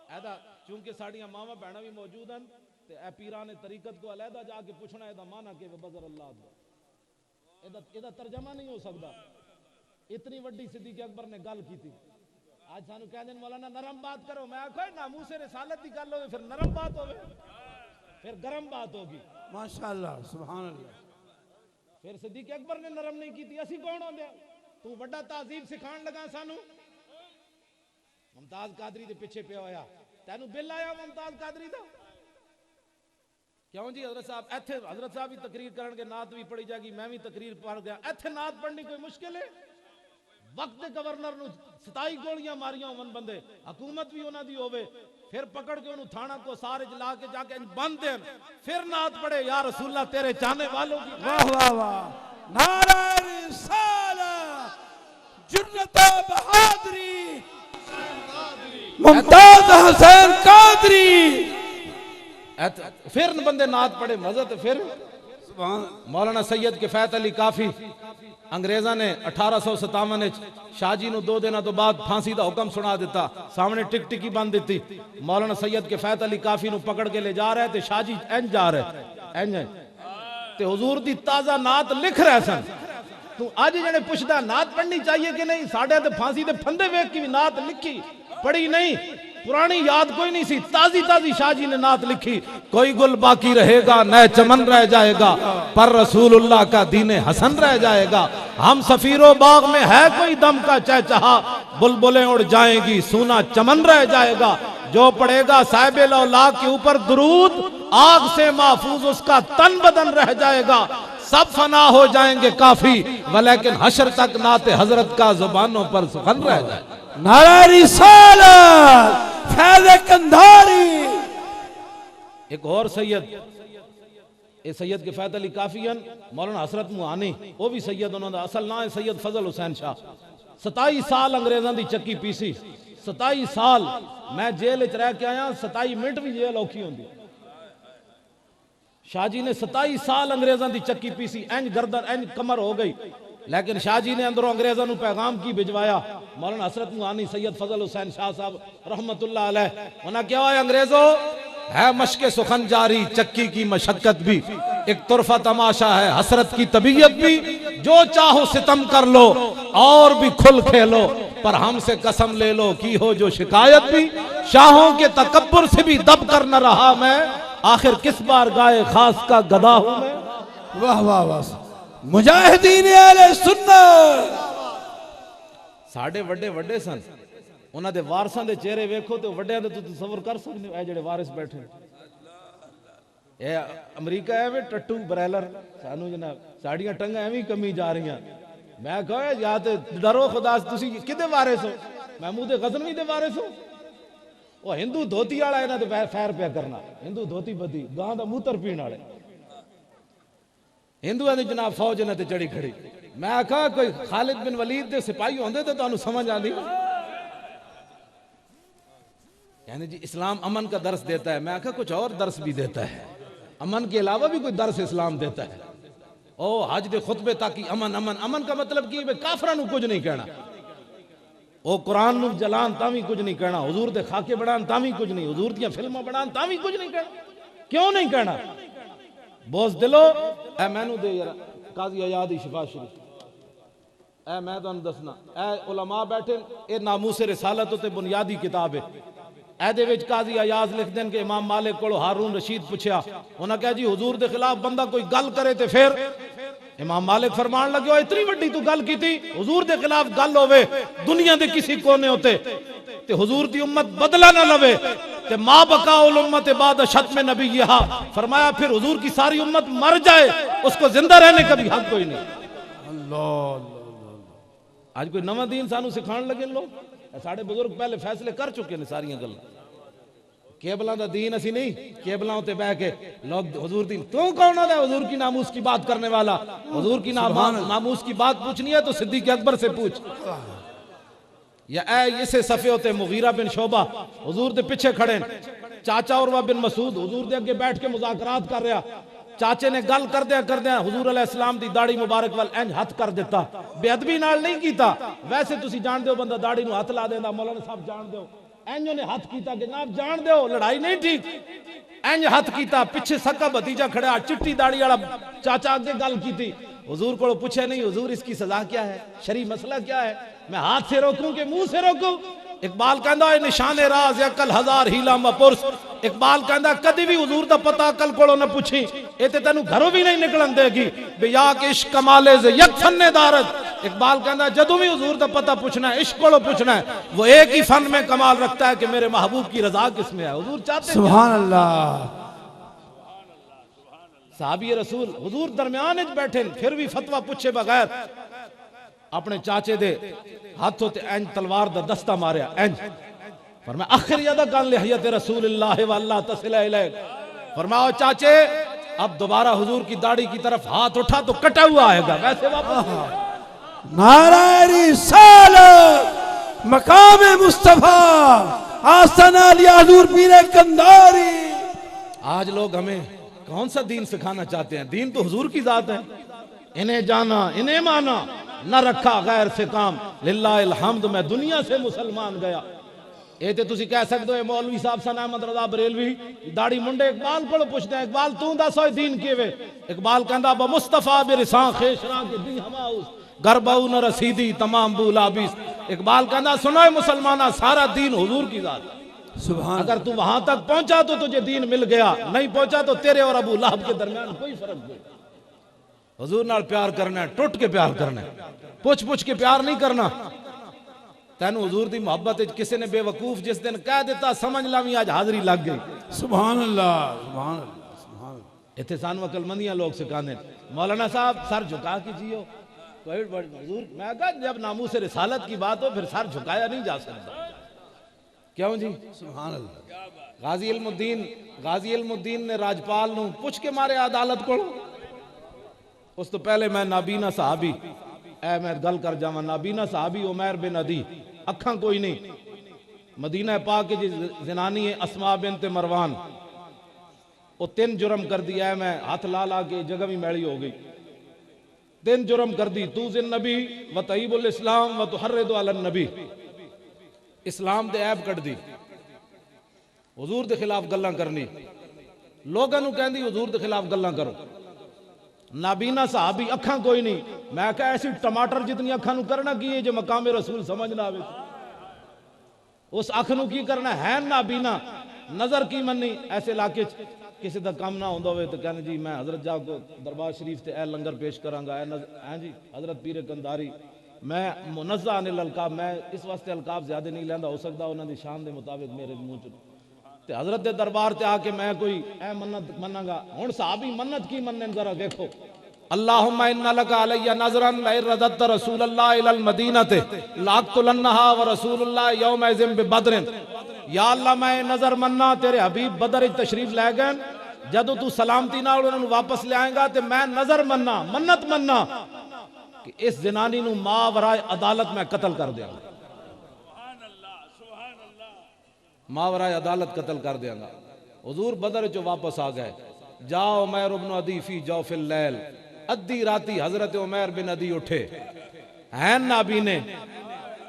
ऐदा चूंकि साड़ियां मावा बहना भी मौजूद हैं ते ए पीरां ने तरीकत को अलहदा जाके पूछना एदा माना के बदर अल्लाह एदा तर्जमा नहीं हो सकता। इतनी वड्डी सिद्दीक अकबर ने गल की थी। आज सानू कह देन मौलाना नरम बात करो। मैं आखो नामूस रिसालत की गल होवे फिर नरम बात होवे, फिर गरम बात होगी। माशाअल्लाह सुभान अल्लाह। फिर सिद्दीक अकबर ने नरम नहीं की थी। असी कौन होंदे? तू बड़ा तहजीब सिखाण लगा सानू। मुमताज कादरी दे पिछे पे होया, तेनू बिल आया मुमताज कादरी दा? क्यों जी हजरत साहब इत्थे हजरत साहब भी तकरीर करनगे, नात भी पढ़ी जाएगी, मैं भी तकरीर पढ़ गया। इत्थे नात पढ़नी कोई मुश्किल है? वक्त गवर्नर नू 27 गोलियां मारियां होवन बंदे, हुकूमत भी उन्हां दी होवे, फिर पकड़ के उन्होंने थाना को सारे ला के जाके बंद देन, फिर नात पढ़े या रसूलल्लाह तेरे चाहने वालों की। वाह वाह वाह। नारा रिसालत, जुर्रत बहादुरी, मुमताज हुसैन कादरी। फिर बंदे नात पढ़े मजा। तो फिर मौलाना सैयद किफायत अली काफी अंग्रेजा ने 1857 शाहजी नू 2 दिनों तो बाद फांसी का हुक्म सुना दिता, सामने टिक टिकी बन दी। मौलाना सैयद किफायत अली काफी नू पकड़ के ले जा रहे थे, शाहजी इंज जा रहे इंज ते हुजूर दी ताजा नात लिख रहे सन। तू अज जने पुछदा नात पढ़नी चाहिए कि नहीं, साढ़े ते फांसी दे फंदे वेख की भी नात लिखी पढ़ी नहीं, पुरानी याद कोई नहीं सी, ताजी ताजी शाह जी ने नात लिखी। कोई गुल बाकी रहेगा नए चमन रह जाएगा, पर रसूलुल्लाह का दीन हसन रह जाएगा। हम सफीरो बाग में है कोई दम का चहचहा, बुलबुलें उड़ जाएंगी सूना चमन रह जाएगा। जो पढ़ेगा साहिब लौला के ऊपर दुरूद, आग से महफूज उसका तन बदन रह जाएगा। सब फना हो जाएंगे काफी, वलेकिन हशर तक नाते हजरत का जुबानों पर सुखन रह जाए। नारा रिसालत फैज़ कंधारी। एक और सैयद, ये सैयद के फैद अली काफियन मौलाना हसरत मुआनी, वो भी सैयद, उन्होंने असल ना है सैयद फजल हुसैन शाह। 27 साल अंग्रेजों की चक्की पीसी, 27 साल मैं जेल च रह के आया, 27 मिनट भी जेल औखी होंगी। शाह जी ने 27 साल अंग्रेजों की चक्की पीसी, इंज गर्दन इंज कमर हो गई, लेकिन शाह जी ने अंदरों अंग्रेजों को पैगाम की भिजवाया। मौलाना हसरत मुआनी सैयद फजल हुसैन शाह साहब रहमतुल्लाह अलैह, उन्हें क्या है, अंग्रेजों है मशके सुखन जारी, चक्की की मशक्कत भी एक तुरफा तमाशा है, हसरत की तबीयत भी, जो चाहो सितम कर लो और भी खुल खेलो, पर हमसे कसम ले लो की हो जो शिकायत भी, शाहों के तकब्बुर से भी दब कर न रहा मैं, आखिर किस बार गाए खास का गदा हूं मैं। वाह वाह वाह, मुजाहिदीन अहले सुन्नत। साडे वड्डे वड्डे सन, उन्हां दे वारसां दे चेहरे वेखो तो वड्डियां दे तुसीं तसव्वुर कर सकदे हो, ए जेड़े वारिस बैठे ए अमरीका है वे टट्टू ब्रैलर, सानू जनाब साड़ियां टंगा एवं कमी जा रही। मैं कहा या तो डरो खुदा, तुसीं किदे वारिस हो, महमूद गजनवी दे वारिस हो। वो हिंदू धोती वाला इन्हां ते फैर पिया करना, हिंदू धोती बदी गां दा मूत्र पीण वाले हिंदुओं की जनाब फौज इन्हां ते चढ़ी खड़ी। मैं कहा कोई खालिद बिन वलीद दे सिपाही होंदे तो तुहानू समझ आती। यानी जी इस्लाम अमन का दर्स देता है, मैं कहा कुछ और दर्स भी देता है, अमन के अलावा भी कोई दर्स इस्लाम देता है। ओ हज दे खुतबे ताकि अमन अमन, अमन का मतलब की काफरां नू कुछ नहीं कहना, ओ कुरान नू जलान तावी कुछ नहीं कहना, हुजूर दे खाके बनान तावी कुछ नहीं, हुजूर दियां फिल्मां बनान तावी कुछ नहीं कहना। क्यों नहीं कहना? बोस दिलो ऐ मैनू दे यार काजी आयाद दी शिफा शरीफ, ऐ मैं तुहानू दसना, ऐ उलमा बैठे, ए नामूस रिसालत ते बुनियादी किताब है। ऐदे विच काजी अयाज लिख देन कि इमाम मालिक को हारून रशीद पूछया, उन्हें कहा जी हुजूर दे खिलाफ बंदा कोई गल करे ते फिर इमाम मालिक फरमान लगे, इतनी वड्डी तू गल कीती, हुजूर दे खिलाफ गल होवे दुनिया दे किसी कोने होते ते हुजूर दी उम्मत बदला ना लवे ते मां बकाउल उम्मत बाद शत्म नबी यहा, फरमाया फिर हुजूर की सारी उम्मत मर जाए उसको जिंदा रहने का भी हक कोई नहीं। अल्लाह आज कोई नवा दीन सानू सिखाण लगे लोग, साढ़े बुजुर्ग पहले फैसले कर चुके हैं सारियां गल्लां। केबलां दा दीन असी नहीं, केबलां उत्ते बह के लोग हुजूर दी, तू कौन होता है हुजूर की नामूस की बात करने वाला? हुजूर की नामूस की बात पूछनी है तो सिद्दीक अकबर से पूछ, या ऐ इसे सफे होते मुगीरा बिन शोबा हुजूर दे पीछे खड़े, चाचा उरवा बिन मसूद हुजूर दे अगे बैठ के मुज़ाकरात कर रहा, चाचे ने गल करदे हुजूर अलैहिस्सलाम दी दाढ़ी मुबारक वाल इंज हथ कर दिता, बेअदबी नाल नहीं कीता। वैसे तुसी जानदे हो बंदा दाढ़ी नूं हथ ला देंदा, मौलाना साहब जानदे हो इंज ने हथ कीता कि जनाब जानदे हो लड़ाई नहीं ठीक, इंज हथ कीता, पीछे सक्का भतीजा खड़ा चिट्टी दाढ़ी वाला चाचा अगे गल कीती, हुजूर को पूछे नहीं हुजूर इसकी सजा क्या है, शरी मसला क्या है, मैं हाथ से रोकूं कि मुंह से रोकूं? इकबाल कहंदा है निशाने राज अकल हजार हीला मपुरस, इकबाल कहंदा कदी भी हुजूर दा पता अकल कोलों न पूछी, ए ते तैनू घरों भी नहीं निकलन देगी बेया के इश्क कमाले से यक फन्ने दारत। इकबाल कहंदा जदों भी हुजूर दा पता पूछना है इश्क कोलों पूछना है, वो एक ही फन में कमाल रखता है कि मेरे महबूब की रजा किसमें है, हुजूर चाहते सुभान अल्लाह। साहबी रसूल हुजूर दरमियान विच बैठे फिर भी फतवा पूछे बगैर अपने चाचे दे हाथों ते इंज तलवार दा दस्ता मारिया इंज, फरमाया आखिर यादा कान लिहयत रसूलुल्लाह व अल्लाह तसिला इलैक, फरमाया चाचे अब दोबारा हुजूर की दाढ़ी की तरफ हाथ उठा तो कटा हुआ आएगा, वैसे वापस। नारा रिसालत मकाम मुस्तफा आस्ताना अली हुजूर पीर कंधारी। आज लोग हमें कौन सा दीन सिखाना चाहते हैं? दीन तो हुजूर की जात है, इन्हें जाना इन्हें माना, न रखा गैर से काम, लिल्लाहिल हम्द मैं दुनिया से मुसलमान गया। ये तो तुसी कह सकते हो मौलवी साहब सन अहमद रजा बरेलवी दाढ़ी मुंडे इकबाल को पूछते हैं, इकबाल तू दस दीन केवे? इकबाल कहंदा ब मुस्तफा बिरसा खेशरा के दी हमाउस गरबाऊ न रसीदी तमाम बुलाबिस। इकबाल कहना सुनो मुसलमाना, सारा दीन हुजूर की जात। सुभान अगर तू वहां तक पहुंचा तो तुझे दीन मिल गया, नहीं पहुंचा तो तेरे और अबू लहब के दरमियान कोई फर्क नहीं। हुजूर नाल प्यार करना है, टुट के प्यार करना है, पुछ पुछ के प्यार नहीं करना। तेन हुजूर दी मोहब्बत किसी ने बेवकूफ जिस दिन कह देता समझ ला भी आज हाजरी लग गई। सुभान अल्लाह, सुभान अल्लाह, सुभान अल्लाह। इतने सानू अकलमंदियां लोग सिखाने, मौलाना साहब सर झुका कीजिए। कोई हुजूर मैं कहा जब नामूस रिसालत की बात हो फिर सर झुकाया नहीं जा सकता। क्यों जी? सुभान अल्लाह। गाजी इल्मुद्दीन ने राजपाल नू पुछ के मारे अदालत को। उस तो पहले मैं नाबीना साहबी मैं गल कर जावा। नाबीना साहबी उमैर बिन अदी, अखा कोई नहीं, मदीना पाक की जनानी है अस्मा बिनत मरवान, वो 3 जुर्म कर दिया है। मैं हाथ ला ला के जगह भी मैली हो गई। 3 जुर्म कर दी। तू जिन नबी व तईबुल इस्लाम व तुहर्रिदु अलन नबी, इस्लाम दे ऐब कट दी, हुजूर दे खिलाफ गल्लां करनी, लोगों नू कहंदी हुजूर दे खिलाफ गल्लां करो। नाबीना साहबी, अखा कोई नहीं। मैं कहा ऐसी टमाटर जितनी अखा नू करना की है जो मकामे रसूल समझ ना आवे। उस अख नू की करना है नाबीना, नजर की मननी। ऐसे इलाके किसी का काम ना होंदा होवे तो कहने जी मैं हजरत जाग को दरबार शरीफ से लंगर पेश करांगा। है जी हजरत पीर कंधारी, मैं मुनज़्ज़ा अनिल अलकाब, मैं इस वास्ते अलकाब ज्यादा नहीं लैंदा, हो सकता उन्होंने शान के मुताबिक मेरे मुंह च ते हजरत के दरबार से आके मैं कोई ए मन्नत मनांगा। हुण साहबी मन्नत की मन्ने जरा देखो। अल्लाहुम्मा इन्ना लका अलैया नज़रन ला इरदत रसूलुल्लाह इलल मदीनते लाक़तुलन्नहा व रसूलुल्लाह यौम इज़िम बिबद्रिन। या अल्लाह मैं नजर मन्ना तेरे हबीब बदर तशरीफ लै गए, जदों तू सलामती नाल उन्हां नूं वापस ले आएगा ते मैं नजर मन्ना, मन्नत मन्ना कि इस जनानी नूं मावराए अदालत मैं कत्ल कर देंगा। मावराए अदालत कत्ल कर देंगा। हुजूर बदर चो वापस आ गए। जाओ उमैर इब्न अदी फी जौफिल लैल, अद्धी राती हजरत उमैर बिन अदी उठे हैं नाबीने।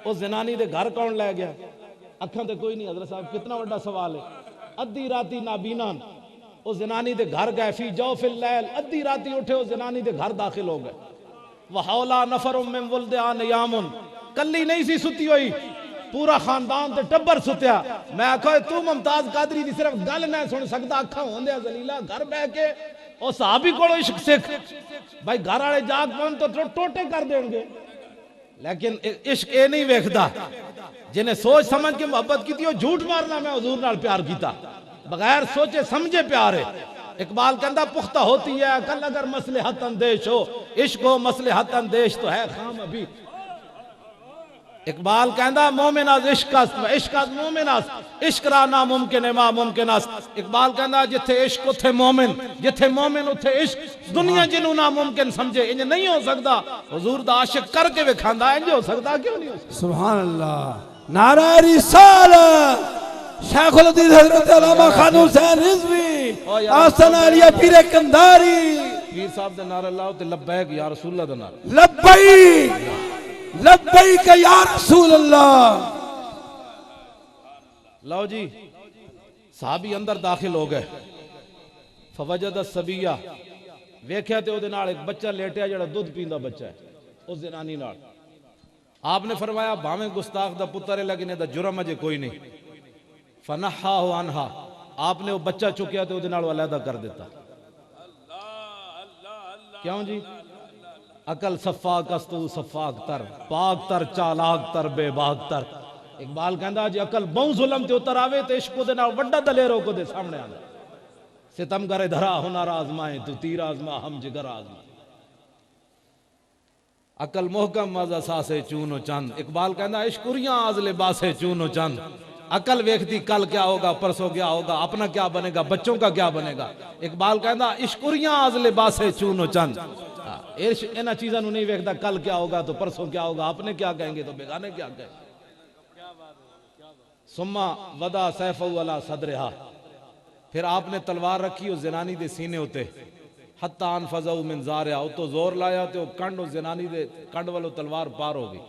उस जनानी दे घर कौन लै गया? अखा तो कोई नहीं। हजरत साहब कितना बड़ा सवाल है। अद्धी राती नाबीना उस जनानी दे घर गए। फी जौफिल लैल, अद्धी राती उठे उस जनानी दे घर दाखिल हो गए। वहौला नफरुम मिन वुल्दान यामुन, कल्ली नहीं सी सुती हुई, पूरा खानदान ते टब्बर सुत्या। मैं आखो तू मुमताज कादरी दी सिर्फ गल नहीं सुन सकता, अखा होंदे जलीला घर बह के और साहबी को इश्क सिख। भाई घर वाले जाग पहुंच तो टोटे कर देंगे, लेकिन इश्क ये नहीं वेखदा। जिन्हें सोच समझ के मोहब्बत की थी झूठ मारना मैं हुजूर नाल प्यार किया, बगैर सोचे समझे प्यार है। इकबाल कहता पुख्ता होती है कल अगर मसलहत अंदेश हो, इश्क हो मसलहत अंदेश तो है खाम अभी। इकबाल कहता मोमिनास इश्क मोमिनास, इश्क रा ना मुमकिन है मा मुमकिनास। इकबाल कहता जिथे इश्क उथे मोमिन, जिथे मोमिन उथे इश्क। दुनिया जिन्हों ना मुमकिन समझे इंज नहीं हो सकता, हुजूर दा आशिक करके विखांदा इंज हो सकता, क्यों नहीं हो सकता? सुभान अल्लाह। नारा रिसालत शेखुल हदीस हजरत अल्लामा खान हुसैन रिजवी आस्ताना अलिया पीर कंधारी। पीर साहब दा नारा लाओ ते लब्बैक या रसूलुल्लाह दा नारा। लब्बैक लब्बैक या रसूल अल्लाह। लो जी साहबी अंदर दाखिल हो गए। फवजद सबिया वेख्या ते ओदे नाल एक बच्चा लेटिया जेड़ा दुध पींदा बच्चा है उस जनानी नाल। आपने फरमाया भावें गुस्ताख दा पुत्र है लेकिन इहदा जुर्म अजे कोई नहीं। फनहा हो अनहा, आपने वो बच्चा चुकिया तो ओदे नाल अलहदा कर दिता। क्यों जी? अकल सफाक अस्तु सफाक तर, पाक तर चालाक तर बेबाक तर। इकबाल कहता जी अकल बहु जुलम ते उतर आवे तो इश्क दे नाल वड्डा दलेर हो दे सामने आंदा। सितम करे धरा हुनर आजमाए तू तीर आजमा हम जिगर आजमा। अकल मोहकम मजा सासे चूनो चंद। इकबाल कहता इश्कुरियां आज लिबासे चूनो चंद। अकल वेखती कल क्या होगा परसों क्या होगा, अपना क्या बनेगा बच्चों का क्या बनेगा। इकबाल कहता इश्कुरियां आज लिबासे चूनो चंद। इन्हां चीज़ों नहीं वेखता कल क्या होगा तो परसों क्या होगा, अपने क्या कहेंगे तो बेगाने क्या कहेंगे। सुम्मा वदा सैफु अला सदरिहा, फिर आपने तलवार रखी उस जनानी दे सीने उते। हत्ता अनफज़उ मिन ज़ारिहा, तो जोर लाया तो कंड उस जनानी दे कंड वालों तलवार पार हो गई।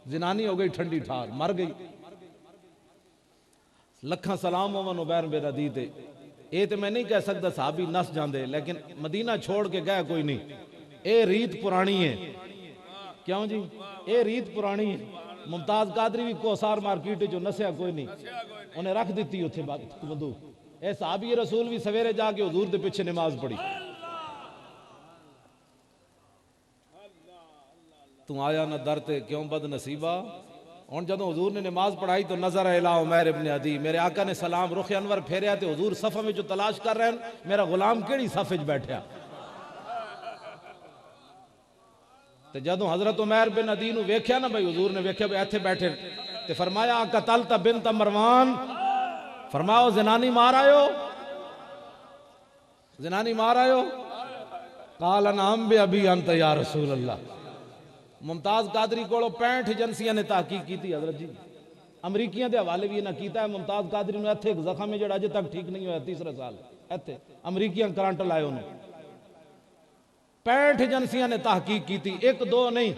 जनानी हो गई ठंडी ठार, मर गई। लखा सलाम होवन उबैर बिन अदी ते। ये तो मैं नहीं कह सकता साहबी नस जाते, लेकिन मदीना छोड़ के गए कोई नहीं। ये रीत पुरानी है। क्यों जी ये रीत पुरानी है। मुमताज कादरी भी कोसार मार्केट जो नसिया कोई नहीं, उन्हें रख दी उत्थे बंदूक। ए साहबी रसूल भी सवेरे जाके हुजूर दे पीछे नमाज पढ़ी। तू आया ना दर ते क्यों बद नसीबा। हुण जदों हुजूर ने नमाज पढ़ाई तो नजर इला उमैर इब्न अदी, मेरे आका ने सलाम रुख अनवर फेरिया तो हुजूर सफ़ में जो तलाश कर रहे हैं मेरा गुलाम केड़ी सफ़ विच बैठा। तो जदों हजरत उमैर बिन अदी नूं वेख्या ना भाई हुजूर ने वेख्या भाई इत्थे बैठे ते फरमाया कतलत बिन्त मरवान, फरमाओ जनानी मार आयो, जनानी मार आयो। काल नाम बे अभी अंत या रसूल अल्लाह। मुमताज कादरी को 65 एजेंसियां ने तहकीक की थी हजरत जी, अमरीकियों के हवाले भी इन्हें किया है। मुमताज कादरी ने इत्थे एक जख्म है जो अजे तक ठीक नहीं होया, तीसरा साल इत्थे अमरीकियों करंट लाए उन्होंने। 65 एजेंसियां ने तहकीक की थी, एक दो नहीं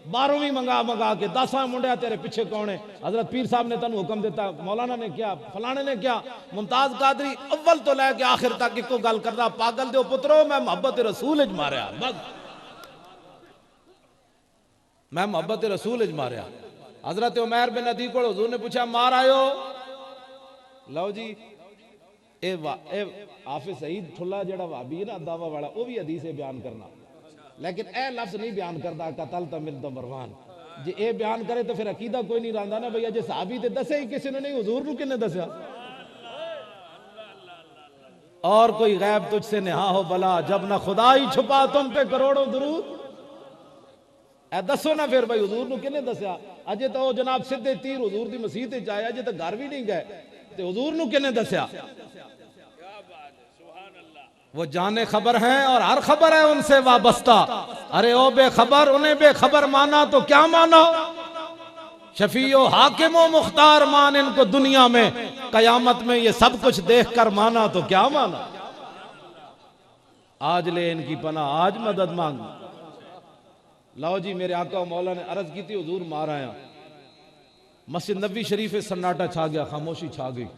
12वीं मंगा के 10 मुंडिया तेरे पीछे कौन है। हजरत पीर साहब ने तेन हुक्म दिता, मौलाना ने क्या, फलाने ने क्या। मुमताज कादरी अव्वल तो लैके आखिर तक एको गल करदा, पागल दे पुत्रो मैं मोहब्बत रसूल च मारिया, बस मैं मोहब्बत रसूल च मारिया। हजरत उमैर बिन अदी को हुजूर ने पूछा मार आयो। लो जी ए हाफिज सईद ठुल्ला जेड़ा वाबी है ना दावा वाला, वो भी हदीस बयान करना, लेकिन ए लफ्ज नहीं बयान करता कतल तमिल तो मरवान। जे ए बयान करे तो फिर अकीदा कोई नहीं रहा ना भैया। जे साहबी ते दसे ही किसी ने नहीं, हुजूर नूं किन्ने दसिया। और कोई गैब तुझसे नेहा हो भला, जब ना खुदा ही छुपा तुम पे करोड़ों दुरूद। ए दसो ना फिर भाई हुजूर नूं किन्ने दसिया। अजे तो जनाब सीधे तीर हुजूर दी मसीत च आए, अजे तो घर भी नहीं गए ते हुजूर नूं किन्ने दसिया। वो जाने खबर हैं और हर खबर है उनसे वाबस्ता। अरे ओ बेखबर उन्हें बेखबर माना तो क्या माना। शफीओ हाकिमो मुख्तार मान इनको दुनिया में, कयामत में ये सब कुछ देखकर माना तो क्या माना। आज ले इनकी पनाह, आज मदद मांग। लाओ जी मेरे आका मौला ने अर्ज की थी हुजूर मार आया। मस्जिद नबी शरीफ सन्नाटा छा गया, खामोशी छा गई।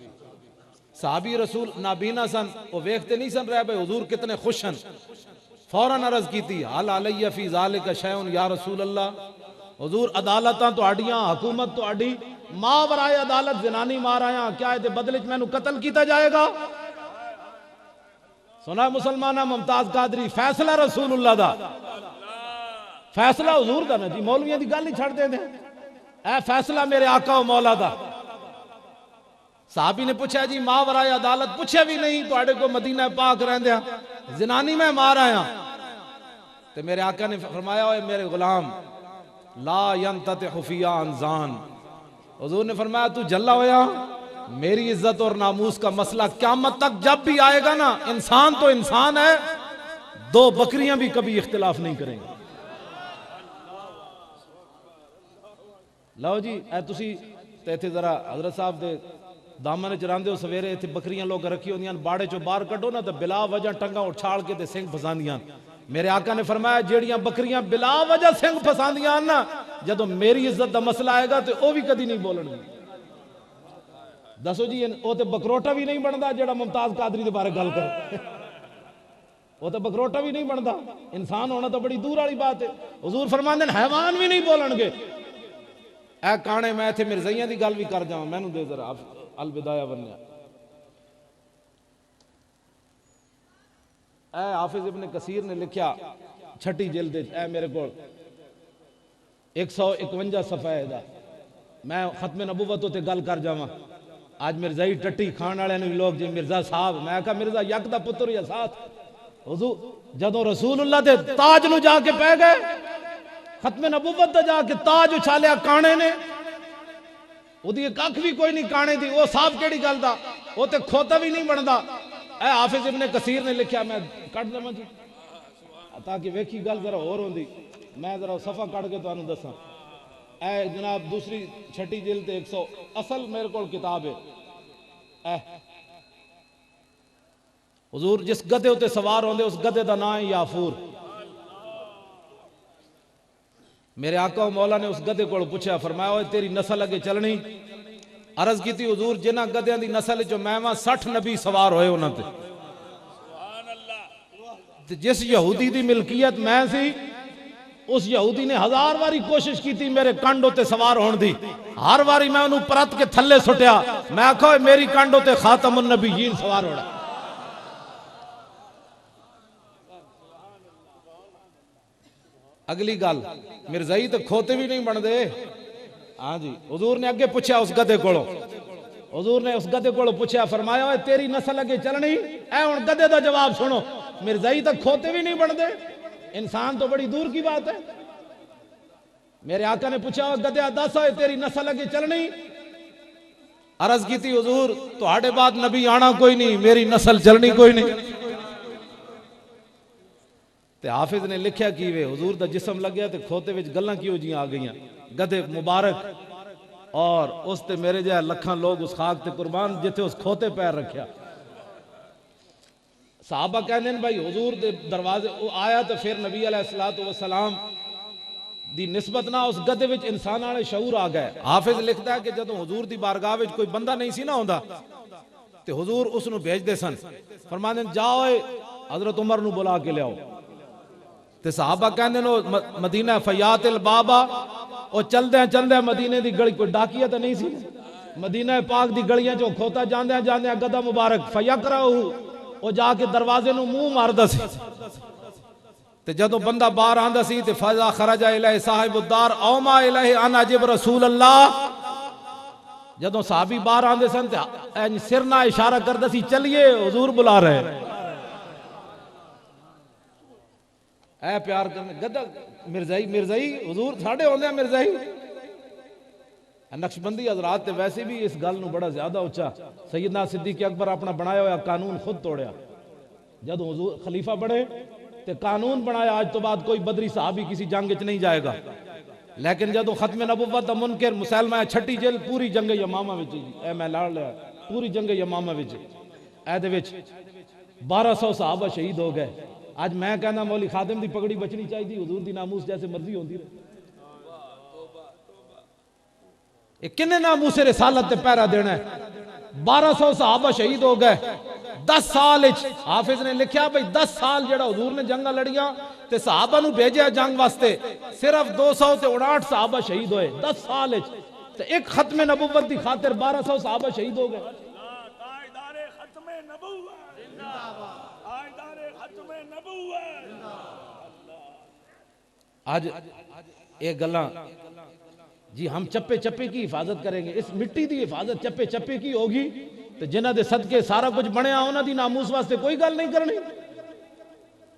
साहबी रसूल नाबीना सन, वो वेखते नहीं सन रहे भाई हुजूर कितने खुश हैं। फौरन अर्ज की थी हल अलैया फी ज़ालिका शैउन या रसूल अल्लाह। हुजूर अदालतां तुहाडियां, हुकूमत तुहाडी, मां वराए अदालत जनानी मार आया, क्या ये बदले च मैनू कत्ल किया जाएगा। सुना मुसलमाना मुमताज कादरी फैसला रसूलुल्लाह दा, फैसला हुजूर दा ना जी, मौलवियां दी गल ही छड़ देंदे। ए फैसला मेरे आका मौला दा। साहबी ने पूछा जी मां वराए अदालत, पूछा भी नहीं तुहाडे को मदीना पाक रहंदिया जनानी मैं मार आया। तो मेरे आका ने फरमाया ओए मेरे गुलाम ला यंतत खुफिया अनजान। हुजूर ने फरमाया तू जल्ला होया, मेरी इज्जत और नामूस का मसला क़यामत तक जब भी आएगा ना, इंसान तो इंसान है, दो बकरियां भी कभी इख्तिलाफ नहीं करेंगी। लो जी ए तुसी ते इत्थे जरा हजरत साहब दे दामन च रहिंदे हो, सवेरे इत्थे बकरियां लोग रखी होंदियां, बाड़े चो बाहर कड्डो ना तो बिला वजह टंगा उछाल के ते सिंह फसांदियां। मेरे आका ने फरमाया जेड़ियां बकरियां बिला वजह सिंह फसांदियां ना, जदों मेरी इज्जत दा मसला आएगा तो वह भी कदी नहीं बोलणगी। दसो जी वो तो बकरोटा भी नहीं बनता जेड़ा मुमताज कादरी के बारे गल करे। वो तो बकरोटा भी नहीं बनता, इंसान होना तो बड़ी दूर वाली बात है। हुजूर फरमांदे हैवान भी नहीं बोलणगे। ए काने मैं इत्थे मिर्ज़ाइयां दी गल भी कर जावां, मैनू दे जरा अल बिदाया वन्या। ए हाफिज इब्न कसीर ने लिखा छठी जिल्द, ए मेरे को 151 सफ़ा है। मैं खत्म नबूवत उत्ते गल कर जावां। आज मिर्ज़ाई टट्टी खाण वाले ने लोग जी मिर्ज़ा साहब, मैं कहा मिर्ज़ा यक दा पुत्र या साथ। हुजूर जदों रसूलुल्लाह दे ताज नूं जाके पै गए, खत्म नबूवत दा जाके ताज उछालिया काने ने, उदी कख भी कोई नहीं काने दी, वो साहब केड़ी गल दा, वो ते खोता भी नहीं बनता। ए हाफिज इब्न कसीर ने लिखा, मैं कट देवां जी ताकि वेखी गल जरा होर होंदी। मैं जरा सफ़ा कट के तुहानूं दसां। ए जनाब दूसरी छठी जिल्द 100 असल मेरे को किताब है। हुजूर जिस गधे उत्ते सवार होंदे उस गधे का नाम है याफूर। मेरे आका मौला ने उस गधे को पूछा, फरमाया तेरी नस्ल अगे चलनी। अर्ज की थी हुजूर जिन्हां गधियां दी नस्ल चो मैं 60 नबी सवार होए उन्हां ते जिस यहूदी दी मिल्कियत मैं सी उस यहूदी ने 1000 बारी कोशिश की थी मेरे कंड उत्ते सवार होने दी, हर बारी मैं उन्होंने परत के थले सुटिया, मैं आखो मेरी कंड उत्ते खातमुन नबीयीन सवार होना। अगली गल, मिर्जाई तो खोते भी नहीं बनते। हाँ जी, हुजूर ने अगे पूछा उस गधे को, हुजूर ने उस गधे को पूछा, फरमाया तेरी नस्ल अगे चलनी ऐ हुण गधे का जवाब सुनो, मिर्जाई तो खोते भी नहीं बनते, इंसान तो बड़ी दूर की बात है। मेरे आका ने पूछा गधे दस है तेरी नस्ल अगे चलनी, अर्ज की थी हुजूर तुहाडे बाद नबी आना कोई नहीं, मेरी नस्ल चलनी कोई नहीं। ते हाफिज ने लिखा कि वे हुजूर दा जिस्म लग्या ते खोते विच गल्लां किहो जी आ गईयां, गधे मुबारक और उस ते मेरे जैसे लखां लोग उस खाक ते कुर्बान जिथे उस खोते पैर रखा। साहबा कहते हैं भाई हुजूर दे दरवाजे आया तो फिर नबी अलैहिस्सलातु वस्सलाम दी निस्बत ना उस गधे विच इंसान वाले शऊर आ गए। हाफिज लिखता है कि जदों हुजूर दी बारगाह विच कोई बंदा नहीं सी ना होंदा ते हुजूर उसनू भेजदे सन, फरमांदे जाओ हजरत उमर नू बुला के लियाओ। ते साहबा कहते हैं मदीना फयातिल बाबा और चलदे चलदे मदीने दी गली, कोई डाकिया तो नहीं सी, मदीना पाक दी गलियां चो खोता जांदे जांदे गधा मुबारक फयकराहू वो जाके दरवाजे नू मुंह मारदा सी ते जदों बंदा बाहर आंदा सी ते फजा खरजा इलैहि साहिबुद्दार औमा इलैहि अन अजिब रसूल अल्लाह, जदों साहबी बाहर आंदे सन ते सिर ना इशारा करदा सी चलिए हुजूर बुला रहे। ऐ प्यार करने गधा मिर्जाई मिर्जाई हुजूर साढ़े होंदे मिर्जाई। नक्शबंदी हजरात ते वैसे भी इस गल नू बड़ा ज्यादा उच्चा, सैयदना सिद्दीक अकबर अपना बनाया हुआ कानून खुद तोड़िया, जब हुजूर खलीफा बने ते कानून बनाया आज तो बाद कोई बदरी साहबी किसी जंग च नहीं जाएगा, लेकिन जदों खत्म नबुव्वत दा मुनकर मुसलमा छठी जेल पूरी जंग यमामा विच ऐ मैं लाड़ लिया, पूरी जंग यमामा विच ऐ दे विच 1200 साहबा शहीद हो गए। आज मैं कहना मौली खादिम दी पगड़ी बचनी चाहिए, हुजूर दी नामूस जैसे मर्जी होती रहे। किन्ने नामूसे रिसालत ते पहरा देना है, 1200 सहाबा शहीद हो गए 10 साल। हाफिज ने लिखा भाई 10 साल जेड़ा हुजूर ने जंगा लड़िया ते सहाबा नू भेजा जंग वास्ते, सिर्फ 259 सहाबा शहीद होए 10 साल ते एक खत्म नबुव्वत दी खातिर 1200 सहाबा शहीद हो गए। आज ये गल्लां जी हम चप्पे चप्पे की हिफाजत करेंगे, इस मिट्टी की हिफाजत चप्पे चप्पे की होगी तो जिन्हां दे सदके सारा कुछ बनया उन्हां दी नामूस वास्ते कोई गल नहीं करनी।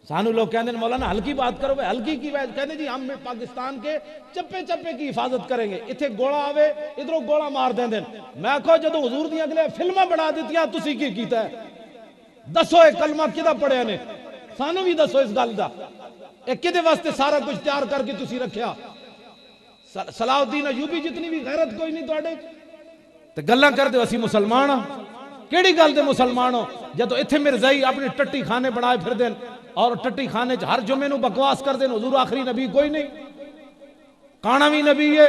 सानू लोग कहते हैं मौलाना हल्की बात करो, भाई हल्की की बात कहते जी हम पाकिस्तान के चप्पे चप्पे की हिफाजत करेंगे, इत्थे गोला आवे इधरों गोला मार देंदे। मैं आखो जदों हुजूर दी अगले फिल्मां बना दित्तियां तुसी की कीता है, दसो ये कलमा किदा पढ़िया ने, सानू भी दसो इस गल दा, ए किदे वास्ते सारा कुछ तैयार करके तुसी रखिया। सलाउद्दीन अयूबी जितनी भी गैरत कोई नहीं तुहाडे ते गल्लां करदे असी मुसलमान हां, केड़ी गल दे मुसलमान हो जदों इत्थे मिर्जाई अपने टट्टी खाने बनाए फिरदे और टट्टी खाने च हर जुमे नू बकवास करदे, हुजूर आखिरी नबी कोई नहीं, काना भी नबी है।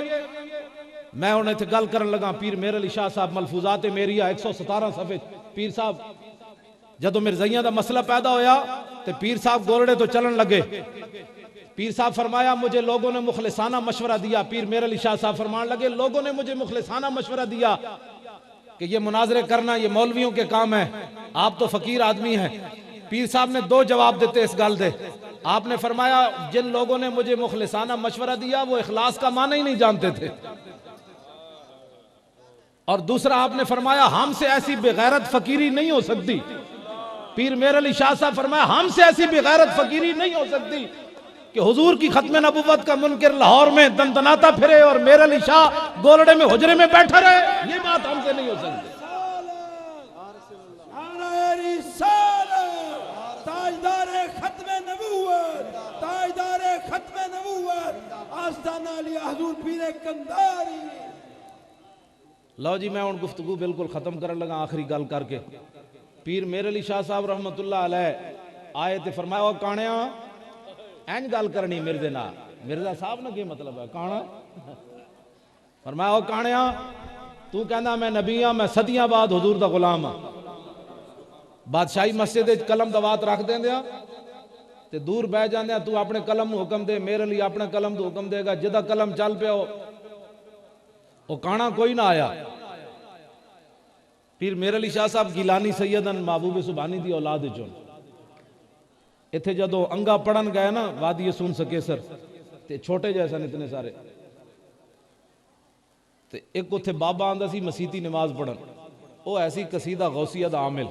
मैं हुण इत्थे गल करन लगा पीर मेर अली शाह साहब मलफूजात मेरिया 117 सफे, पीर साहब जदों मिर्जाइयां दा मसला पैदा होया ते पीर साहब गोरड़े तो चलन लगे। पीर साहब फरमाया मुझे लोगों ने मुखलिसाना मशवरा दिया, पीर मेर अली शाह साहब फरमान लगे लोगों ने मुझे मुखलिसाना मशवरा दिया कि ये मुनाजरे करना ये मौलवियों के काम है, आप तो फकीर आदमी हैं। पीर साहब ने 2 जवाब देते इस गल दे। आपने फरमाया जिन लोगों ने मुझे मुखलिसाना मशवरा दिया वो इखलास का माना ही नहीं जानते थे, और दूसरा आपने फरमाया हमसे ऐसी बेगैरत फकीरी नहीं हो सकती। पीर मेर अली शाह साहब फरमाया हमसे ऐसी बेगैरत फकीरी नहीं हो सकती कि हुजूर की खत्म नबुव्वत का मुनकर लाहौर में दंदनाता फिरे और मेर अली शाह गोलड़े में हुजरे में बैठा रहे, ये बात हमसे नहीं हो सकती। ताजदारे खत्म नबुव्वत, ताजदारे खत्म नबुव्वत, आस्ताना अली हुजूर पीर कंधारी। लो जी मैं हुण गुफ्तगू बिल्कुल खत्म करन लगा आखिरी गल करके। पीर मेर अली शाह साहब रहमतुल्लाह अलैह आए ते फरमाया ओ काणिया इंज गल करनी मिर्जे नाल, मिर्जा साहब ना की मतलब है काना, फरमाया ओ काणिया तू कहना मैं नबी हां, मैं सदियां बाद हुजूर दा गुलाम हां। बादशाही मस्जिद कलम दवात रख देंदे ਤੇ ਦੂਰ ਬਹਿ ਜਾਂਦੇ ਆ, ਤੂੰ ਆਪਣੇ ਕਲਮ ਨੂੰ ਹੁਕਮ ਦੇ, ਮੇਰੇ ਲਈ ਆਪਣੇ ਕਲਮ ਨੂੰ ਹੁਕਮ ਦੇਗਾ। ਜਿਹਦਾ ਕਲਮ ਚੱਲ ਪਿਆ ਉਹ ਕਾਣਾ ਕੋਈ ਨਾ ਆਇਆ। ਪੀਰ ਮੇਰੇ ਅਲੀ ਸ਼ਾਹ ਸਾਹਿਬ ਗਿਲਾਨੀ ਸੈयदन महबूब सुभानी ਦੀ ਔਲਾਦ ਚੋਂ ਇੱਥੇ ਜਦੋਂ ਅੰਗਾ ਪੜਨ ਗਏ ਨਾ ਵਾਦੀ ਸੁਨ ਸਕੇਸਰ, ਤੇ ਛੋਟੇ ਜਿਹੇ ਸਨ ਇਤਨੇ ਸਾਰੇ, ਤੇ ਇੱਕ ਉੱਥੇ ਬਾਬਾ ਆਂਦਾ ਸੀ ਮਸੀਤੀ ਨਮਾਜ਼ ਪੜਨ, ਉਹ ਐਸੀ ਕਸੀਦਾ ਗੌਸੀਆ ਦਾ ਆਮਿਲ।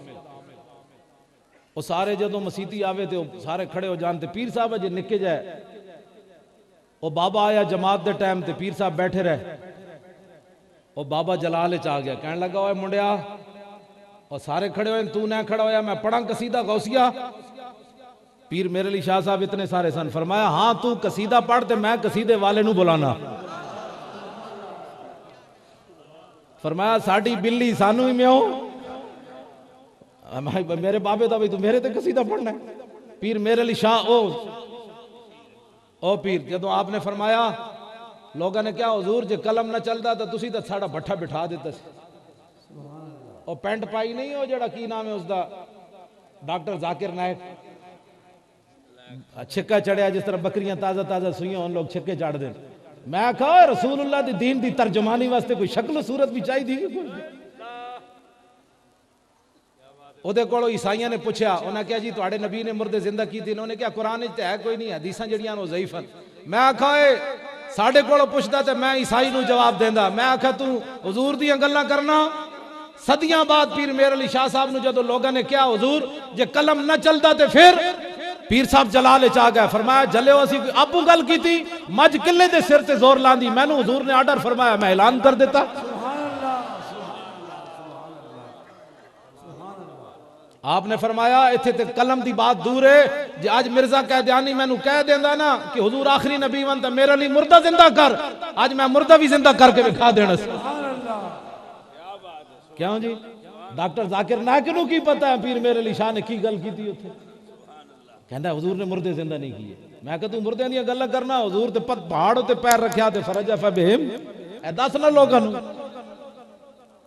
ਉਹ ਸਾਰੇ ਜਦੋਂ ਮਸੀਤੀ ਆਵੇ ਤੇ ਉਹ ਸਾਰੇ ਖੜੇ ਹੋ ਜਾਣ, ਤੇ ਪੀਰ ਸਾਹਿਬ ਅਜੇ ਨਿੱਕੇ ਜਾਏ। ਉਹ ਬਾਬਾ ਆਇਆ ਜਮਾਤ ਦੇ ਟਾਈਮ ਤੇ ਪੀਰ ਸਾਹਿਬ ਬੈਠੇ ਰਹੇ। ਉਹ ਬਾਬਾ ਜਲਾਲ ਚ ਆ ਗਿਆ, ਕਹਿਣ ਲੱਗਾ ਓਏ ਮੁੰਡਿਆ, ਉਹ ਸਾਰੇ ਖੜੇ ਹੋਏ, तू ना खड़ा होया, मैं पढ़ा कसीदा गौसिया। पीर मेरे लिए शाह साहब इतने सारे सन, फरमाया हाँ तू कसीदा पढ़ ते मैं कसीदे वाले नू बुलाना। फरमाया साड़ी बिल्ली सानू ही म्याओ, मेरे बाबे दा भाई तू मेरे ते कसीदा पढ़ना है। पीर मेरे लिए शाह ओ पीर जदों आपने फरमाया, लोगों ने क्या हुजूर जे कलम ना चलता तो तुसी तो साड़ा भट्ठा बिठा देता सी। और पेंट पाई नहीं हो जड़ा की नाम है उसका, डॉक्टर जाकिर नायक, छिक्का चढ़िया जिस तरह बकरियां ताजा ताजा सुइयां उन लोग छिक्के चाड़ दें। मैं कहा रसूलुल्लाह दी दीन दी तर्जमानी वास्ते कोई शक्ल सूरत भी चाहिए। ਉਹਦੇ ਕੋਲੋਂ ਈਸਾਈਆਂ ਨੇ ਪੁੱਛਿਆ, ਉਹਨਾਂ ਕਿਹਾ ਜੀ ਤੁਹਾਡੇ ਨਬੀ ਨੇ ਮੁਰਦੇ ਜ਼ਿੰਦਾ ਕੀਤੇ। ਉਹਨੇ ਕਿਹਾ ਕੁਰਾਨ ਵਿੱਚ ਹੈ ਕੋਈ ਨਹੀਂ, ਹਦੀਸਾਂ ਜਿਹੜੀਆਂ ਉਹ ਜ਼ਈਫ ਹਨ। ਮੈਂ ਆਖਾਂ ਸਾਡੇ ਕੋਲੋਂ ਪੁੱਛਦਾ ਤੇ ਮੈਂ ਈਸਾਈ ਨੂੰ ਜਵਾਬ ਦਿੰਦਾ। ਮੈਂ ਆਖਾਂ ਤੂੰ हुजूर ਦੀਆਂ ਗੱਲਾਂ ਕਰਨਾ। सदियां बाद पीर मेरे अली शाह साहब ने जो लोगों ने क्या हुजूर जे कलम न चलता ते फिर पीर साहब जलाल च आ गए। फरमाया जले असी आपू गल की थी, मज किले दे सिर ते जोर लांदी, मैनू हुजूर ने आर्डर फरमाया, मैं ऐलान कर देता। आपने फरमाया इत्थे ते कलम दी बात दूर है, जे आज मिर्जा कैदियानी मैनू कह देंदा ना कि हुजूर आखिरी नबी वन ते मेरे लिए मुर्दा जिंदा कर, आज मैं मुर्दा भी जिंदा करके विखा देना। क्यों जी डॉक्टर जाकिर नायक नू की पता है पीर मेरे अली शाह ने की गल की थी उत्थे? कहंदा हुजूर ने मुर्दे जिंदा नहीं किए। मैं कह तू मुर्दे दी गल्लां करना, हुजूर ते पहाड़ ते पैर रखया ते फरज फबहिम ए दस ना लोगों नू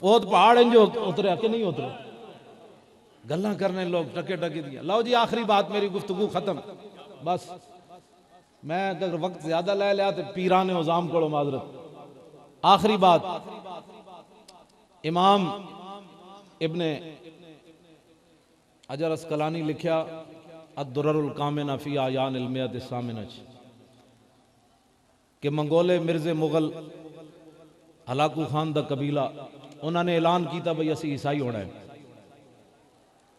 ओत पहाड़ इंजो उतरिया कि नहीं उतरे, गल्लां करने लोग टके टके दिया। लो जी आखिरी बात मेरी गुफ्तगू खत्म, बस मैं अगर वक्त ज्यादा ले लिया तो पीराने उजाम को माजरत। आखिरी बात, इमाम इब्ने अजर अस्कलानी लिखा अद-दुर्रुल कामिना फी आयान इल्मियत सामिना कि मंगोले मिर्जे मुगल हलाकू खान दा कबीला उन्होंने ऐलान किया भाई असी ईसाई होना है।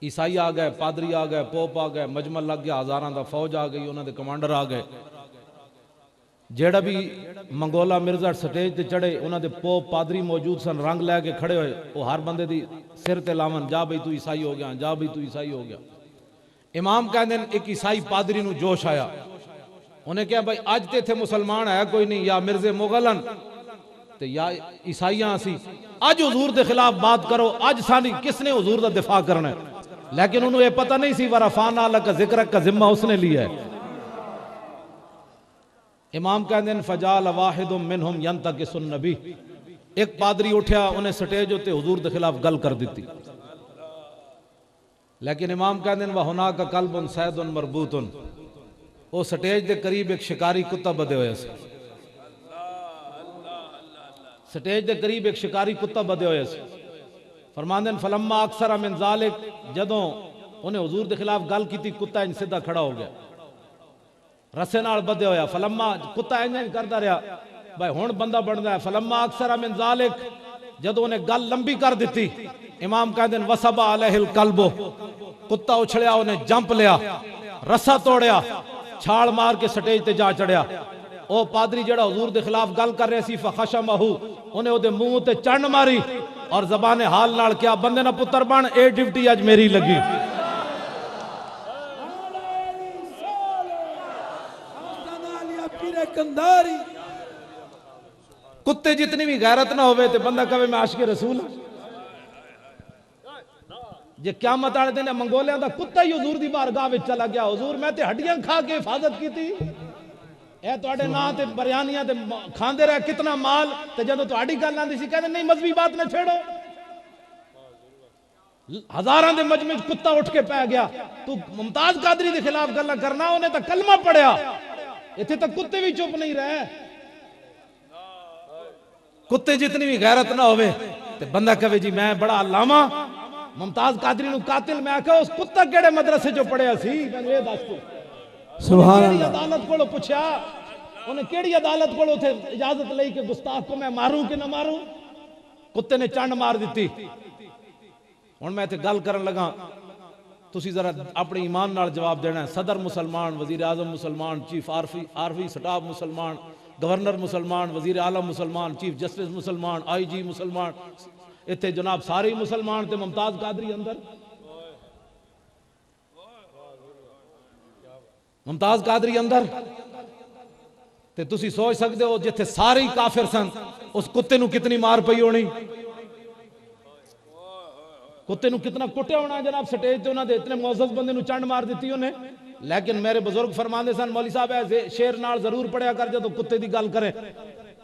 ईसाई आ गए, पादरी आ गए, पोप आ गए, मजमल लग गया, हजारां दा फौज आ गई, उन्होंने कमांडर आ गए। जेड़ा भी मंगोला मिर्जा स्टेज ते चढ़े उन्होंने पोप पादरी मौजूद सन, रंग लैके खड़े हुए, वो हर बंदे दी सिर ते लावन, जा बई तू ईसाई हो गया, जा बई तू ईसाई हो गया। इमाम कहते हैं एक ईसाई पादरी नू जोश आया, उन्हें कहा भाई अज ते इत्थे मुसलमान है कोई नहीं, या मिर्जे मुगलन ते या ईसाइयां सी, अज हुजूर के खिलाफ बात करो, अज सानी किसने हुजूर का दिफा करना है। लेकिन उन्होंने यह पता नहीं सी वरफाना लका जिक्र का जिम्मा उसने लिया है। इमाम कहते हैं फजाल वाहिदुम मिनहुम यंतकिसुन नबी, एक पादरी उठा उन्हें स्टेज उत्ते हुजूर के खिलाफ गल कर दी। लेकिन इमाम कहते हैं वह का कल्बुन सैदुन मरबूतुन, वो स्टेज के करीब एक शिकारी कुत्ता बधे हुए सी, स्टेज के करीब एक शिकारी कुत्ता बधे हुए सी। फरमांदे फलम्मा अक्सर मिन ज़ालिक, जदों उन्हें हुजूर के खिलाफ गल की, कुत्ता इंज सीधा खड़ा हो गया, रस्से नाल बधे होया। फलम्मा कुत्ता इंज करता रहा, भाई हुण बंदा बनता है। फलम्मा अक्सर मिन ज़ालिक, जदों उन्हें गल लंबी कर दी, इमाम कहते हैं वसबा अलैहिल कल्बो, कुत्ता उछलिया, उन्हें जंप लिया, रस्सा तोड़िया, छाल मार के स्टेज ते जा चढ़िया। ओ पादरी जेड़ा हुजूर के खिलाफ गल कर रहे सी फखशमहू, उन्हें उहदे मुंह ते चंड मारी और जबाने हाल नाल क्या बंदे ना पुत्र बन, ए ड्यूटी अज मेरी लगी। कुत्ते जितनी भी गैरत ना होवे ते बंदा कहे मैं आशिक रसूल हां। जे क़यामत वाले दिन मंगोलिया दा कुत्ता ही हुजूर दी बारगाह विच चला गया, हुजूर मैं ते हड्डियां खा के हिफाजत की थी, ए तुहाडे नां ते बरियानियां ते खांदे रहे कितना माल, ते जदों तुहाडी गल आंदी सी कहंदे नहीं मजहबी बात ना छेड़ो। हजारां दे मजमे च कुत्ता उठ के पै गया, तू मुमताज कादरी के खिलाफ गल्लां करना, उन्हें तो कलमा पढ़िया, इत्थे तक कुत्ते भी चुप नहीं रहे। कुत्ते जितनी भी गैरत ना होवे ते बंदा कहे जी मैं बड़ा अल्लामा मुमताज कादरी नु कातिल, मैं आखा उस कुत्ता केड़े मदरसे चो पढ़िया सी, मैनू ये दस तू। सुभान अल्लाह। अदालत को पूछा, उन्हें केड़ी अदालत को उथे इजाजत लई कि गुस्ताख को मैं मारूं कि ना मारूं? कुत्ते ने चंड मार दी। हुण मैं इत्थे गल करन लगा, तुसी जरा अपने ईमान नाल जवाब देना है। सदर मुसलमान, वजीर आजम मुसलमान, चीफ आर्मी स्टाफ मुसलमान, गवर्नर मुसलमान, वजीर आलम मुसलमान, चीफ जस्टिस मुसलमान, IG मुसलमान, इत्थे जनाब सारे ही मुसलमान ते मुमताज कादरी अंदर। मुमताज कादरी अंदर ते तुसी सोच सकते हो जिथे सारे ही काफिर सन, उस कुत्ते नू कितनी मार पई होनी, कुत्ते नू कितना कुटिया होना जनाब। स्टेज ते उन्होंने इतने मुअज़्ज़ज़ बंदे नू चंड मार दी उन्हें। लेकिन मेरे बुजुर्ग फरमाते सन, मौली साहब ऐसे शेर नाल जरूर पढ़िया कर जदों कुत्ते की गल करे,